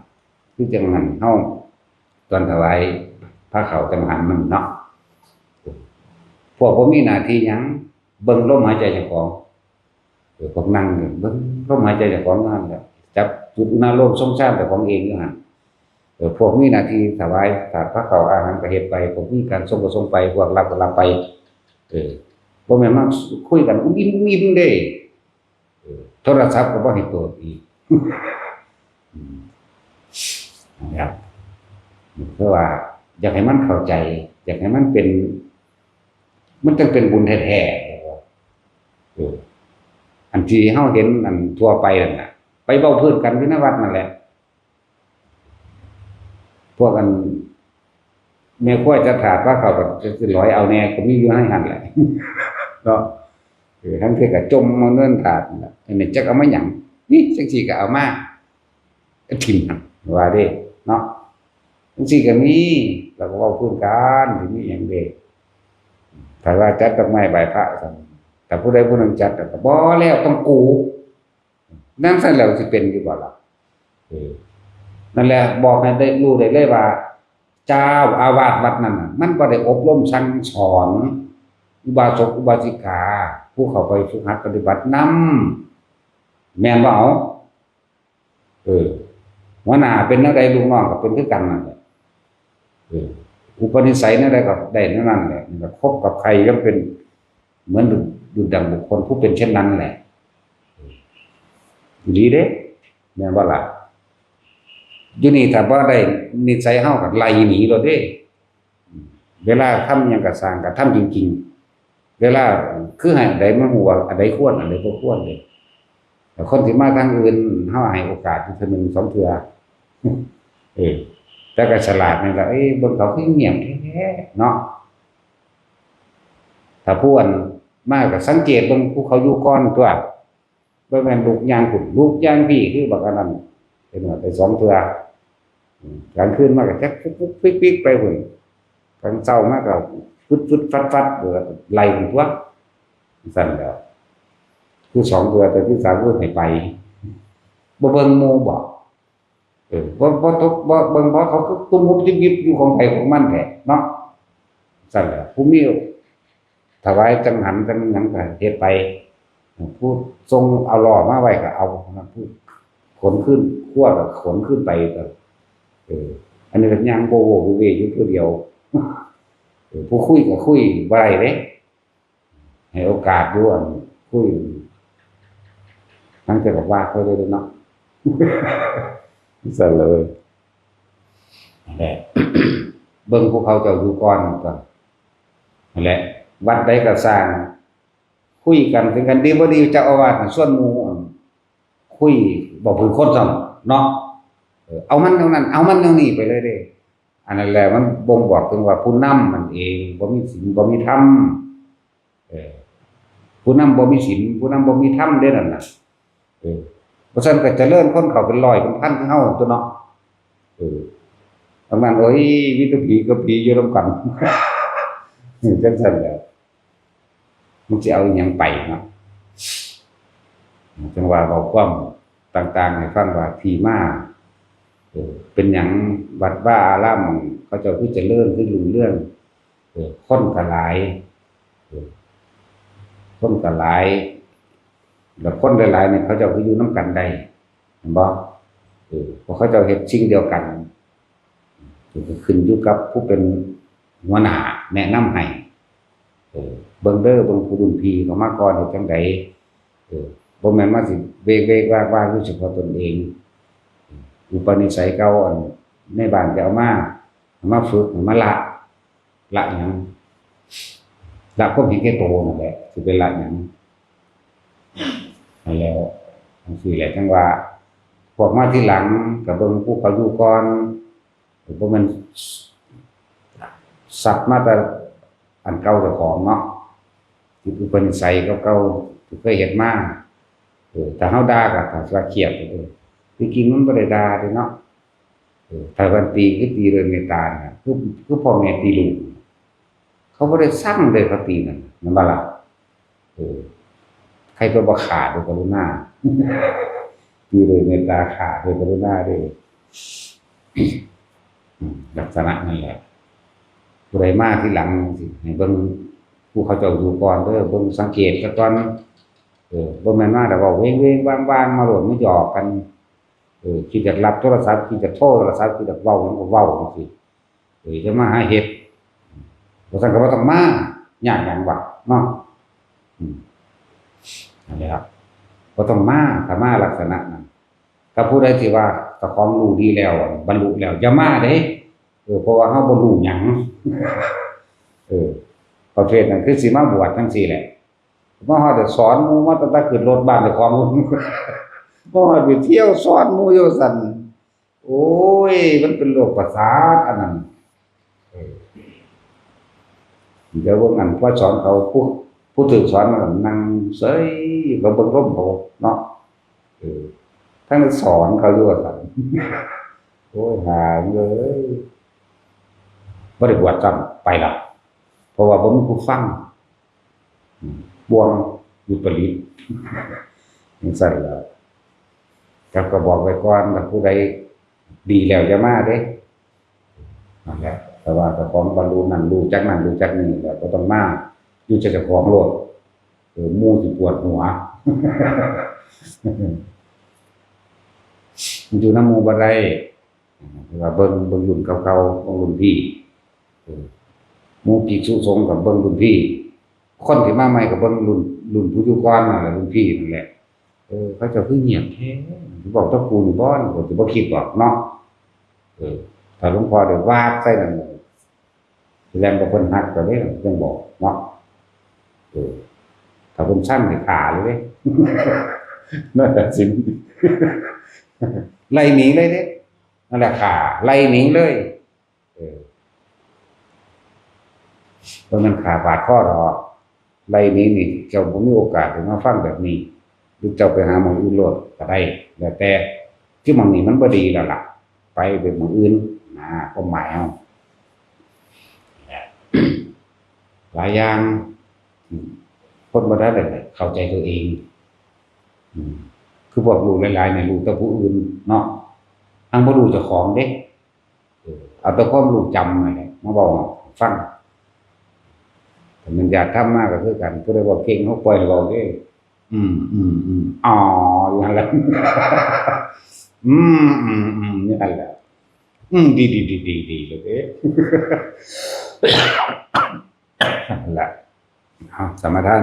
คือจังหันเฮาตอนถวายพระเขาจังหันมันเนาะพวกบ่มีหน้าที่หยังเบิ่งลมหายใจเจ้าของพวกนั่งเบิ่งลมหายใจเจ้าของนั่นแหละจับจุดอุณหภูมิทรงชาติเจ้าของเองอยู่หั่น พวกมีหน้าที่ถวายถาดพระเขาอาหารก็เฮ็ดไปพวกมีการส่งก็ส่งไปพวกรับก็รับไปบ่แม่นมาคุยกันอิ่มๆเด้โทรศัพท์ก็บ่ให้เปิดอีกนะครับเพราะว่าอยากให้มันเข้าใจอยากให้มันเป็นมันต้องเป็นบุญแท้ๆอันที่เฮาเห็นอันทั่วไปนั่นน่ะไปเว้าพื้นกันอยู่ในวัดนั่นแหละพวกกันแม่ครัวจะถาดว่าเขาก็สิร้อยเอาแน่ก็มีอยู่ให้หั่นแหละเนาะทั้งที่ก็จมมาเงินถาดนั่นแหละอันนี้จักเอามาหยังนี่จังซี่ก็เอามาทิ่มว่าเด้เนาะจังซี่ก็มีแล้วก็เว้าพื้นกันสิมีหยังเด้ถ้าว่าจัดดอกไม้ไหว้พระซั่นแต่ผู้ใดผู้หนึ่งจัดก็บ่แล้วต้องกูนั่นซั่นแล้วสิเป็นอยู่บ่ล่ะนั่นแหละบอกให้ได้รู้ได้เลยว่าเจ้าอาวาสวัดนั้นน่ะมันบ่ได้อบรมสั่งสอนอุบาสกอุบาสิกาผู้เข้าไปฝึกหัดปฏิบัตินำแม่นบ่เอาหัวหน้าเป็นจังไดลูกน้องก็เป็นคือกันนั่นแหละอุปนิสัยนั่นใดก็ได้นั่นแหละมันคบกับใครย่อมเป็นเหมือนดุจดังบุคคลผู้เป็นเช่นนั้นแหละดีเด้แม่นบ่ล่ะอยู่นี่ถ้าบ่ได้นิสัยเฮาก็ไล่หนีโลดเด้เวลาทำหยังก็สร้างก็ทำจริงๆเวลาคือให้อันใดมันฮู้ว่าอันใดควรอันใดบ่ควรเด้แต่คนที่มาทางอื่นเฮาให้โอกาสเทื่อนึง2เทื่อแต่ก็ฉลาดนี่ล่ะเบิ่งเขาคือเงียบแท้ๆเนาะถ้าผู้อันมาก็สังเกตเบิ่งผู้เขาอยู่ก่อนตัวบ่แม่นลูกย่างพุ่นลูกย่างพี่คือบักอันนั้นเป็นว่าไป2เทื่อกลางคืนมาก็จักปุ๊บปิ๊กๆไปพุ่นกลางเช้ามาก็ฟึดๆฟัดๆไล่พุ่นตัวซั่นแหล้วคือ2เทื่อแต่ที่3คือให้ไปบ่เบิ่งหมู่บ่บ่ตกบ่เบิ่งบ่เขาคือตุ้มหุบยิบๆอยู่ของไผของมันแท้เนาะซั่นแหละผู้มีถวายจังหันจังหยังก็เฮ็ดไปผู้ทรงเอาล้อมาไว้ก็เอาผู้ขนขึ้นขั้วก็ขนขึ้นไปก็อันนี้ก็ย่างโบโหเวอยู่ผู้เดียวผู้คุยก็คุยบ่ได้เด้ให้โอกาสด้วยคุยทั้งจะบอกว่าค่อยเลยเนาะสั่นเลยนั่นแหละเบิ่งพวกเขาเจ้าอยู่ก่อนนั่นแหละวัดใดก็สร้างคุยกันถึงกันดีบ่ดีเจ้าอาวาสส่วนหมู่คุยบ่พื้นคนซ้ำเนาะเอามันเท่านั้นเอามันเท่านี้ไปเลยเด้อันนั้นแหละมันบ่งบอกถึงว่าผู้นำมันเองบ่มีศีลบ่มีธรรมผู้นำบ่มีศีลผู้นำบ่มีธรรมเด้นั่นน่ะเพราะฉะนั้นก็เจริญคนเข้าเป็นร้อยเป็นพันคือเฮาตัวเนาะประมาณโอ้ยวิตผีกับผีอยู่ร่วมกันจังซั่นแหละมันสิเอาอีหยังไปเนาะจังว่าเว้าความต่างๆให้ฟังว่าที่มาเป็นหยังวัดว่าอารามเขาเจ้าคือเจริญคือรุ่งเรืองคนก็หลายคนก็หลายแล้วคนหลายๆเนี่ยเขาเจ้าคืออยู่นำกันได้เห็นบ่เพราะเขาเจ้าเฮ็ดสิ่งเดียวกันก็ขึ้นอยู่กับผู้เป็นหัวหน้าแนะนำให้เบิ่งเด้อเบิ่งผู้รุ่นพี่เขามาก่อนเฮ็ดจังไดบ่แม่นมาสิเวกๆว่ารู้เฉพาะตนเองอุปนิสัยเก่าอันในบ้านจะเอามาฝึกมาละหยังละความเห็นแก่โตนั่นแหละสิเป็นละหยังนั่นแล้วจังซี่แหละจังว่าพวกมาทีหลังก็เบิ่งผู้เขาอยู่ก่อนบ่แม่นสัตว์มาแต่อันเก่าเจ้าของเนาะที่อุปนิสัยเก่าๆที่เคยเฮ็ดมาถ้าเฮาด่าก็ถ้าว่าเครียดที่จริงมันบ่ได้ด่าเด้เนาะถ้าวันตีคือตีโดยเมตตาน่ะคือพ่อแม่ตีลูกเขาบ่ได้สั่งเลยเขาตีนั่นแม่นบ่ล่ะใครตัวบ่ขาดโดยกรุณาตีโดยเมตตาขาดโดยกรุณาเด้ลักษณะนั่นแหละผู้ใดมาทีหลังสิให้เบิ่งผู้เขาเจ้าอยู่ก่อนเด้อเบิ่งสังเกตซะก่อนบ่แม่นมาแต่ว่าเว้งๆว่างๆมาโหลดมาหยอกกัน คิดอยากรับโทรศัพท์คิดจะโทรศัพท์คิดจะเว้ามันก็เว้าจังซี่จะมาหาเฮ็ดบ่ซั่นก็บ่ต้องมายากหยังวะเนาะนั่นแหละครับบ่ต้องมาถ้ามาลักษณะนั้นถ้าผู้ใดที่ว่าเจ้าของรู้ดีแล้วบรรลุแล้วอย่ามาเด้เพราะว่าเฮาบ่รู้หยังประเภทนั้นคือสิมาบวชจังซี่แหละมาฮอดสอนหมู่มาตั้งแต่ขึ้นรถบ้านเจ้าของบ่ฮอดไปเที่ยวสอนหมู่อยู่ซั่นโอ้ยมันเป็นโรคประสาทอันนั้นเดี๋ยวเบิ่งอันพอสอนเขาผู้ถูกสอนมันก็นั่งเฉยก็เบิ่งลมเขาเนาะทั้งสอนเขาอยู่ว่าซั่นโอ้ยหาเลยบ่ได้บวชซ้ำไปล่ะเพราะว่าบ่มีผู้ฟังบ่วงอยู่ปริตจังซั่นล่ะครับก็บอกไว้ก่อนถ้าผู้ใดดีแล้วอย่ามาเด้นั่นแหละแต่ว่าเจ้าของบรรลุนั่นรู้จักนั่นรู้จักนี่แล้วก็ต้องมาอยู่เจ้าของโลดหมู่สิปวดหัวอยู่นำหมู่บ่ได้ว่าเบิ่งรุ่นเก่าๆของรุ่นพี่หมู่ภิกษุสงฆ์ก็เบิ่งรุ่นพี่คนที่มาใหม่ก็เบิ่งรุ่นผู้อยู่ก่อนนั่นแหละรุ่นพี่นั่นแหละเขาเจ้าคือเงียบแท้บอกตะกูนี่บ่อนก็สิบ่คิดหรอกเนาะถ้าหลวงพ่อได้วาดใส่นั่นแรงบ่เพิ่นฮักก็ได้จังบอกเนาะถ้าเพิ่นสั่นให้ขาเลยเด้นั่นแหละสิไล่หนีเลยเด้นั่นแหละขาไล่หนีเลยเพราะมันขาบาดข้อรอไล่หนีนี่เจ้าบ่มีโอกาสได้มาฟังแบบนี้หรือเจ้าไปหาหม่องอื่นโลดก็ได้แล้วแต่ที่หม่องนี้มันบ่ดีแล้วล่ะไปหม่องอื่นความหมายเอาหลายอย่างคนบ่ได้เลยเข้าใจตัวเองคือพวกรู้หลายๆเนี่ยรู้แต่ผู้อื่นเนาะอังบ่รู้เจ้าของเด้เอาแต่ความรู้จำนั่นแหละมาบอกฟังแต่มันอยากทำมากก็คือกันผู้ใดบอกเก่งเขาปล่อยให้เว้าเด้อ๋ออย่างนั้นนี่อันแหละดีเลยเด้นั่นแหละสมทาน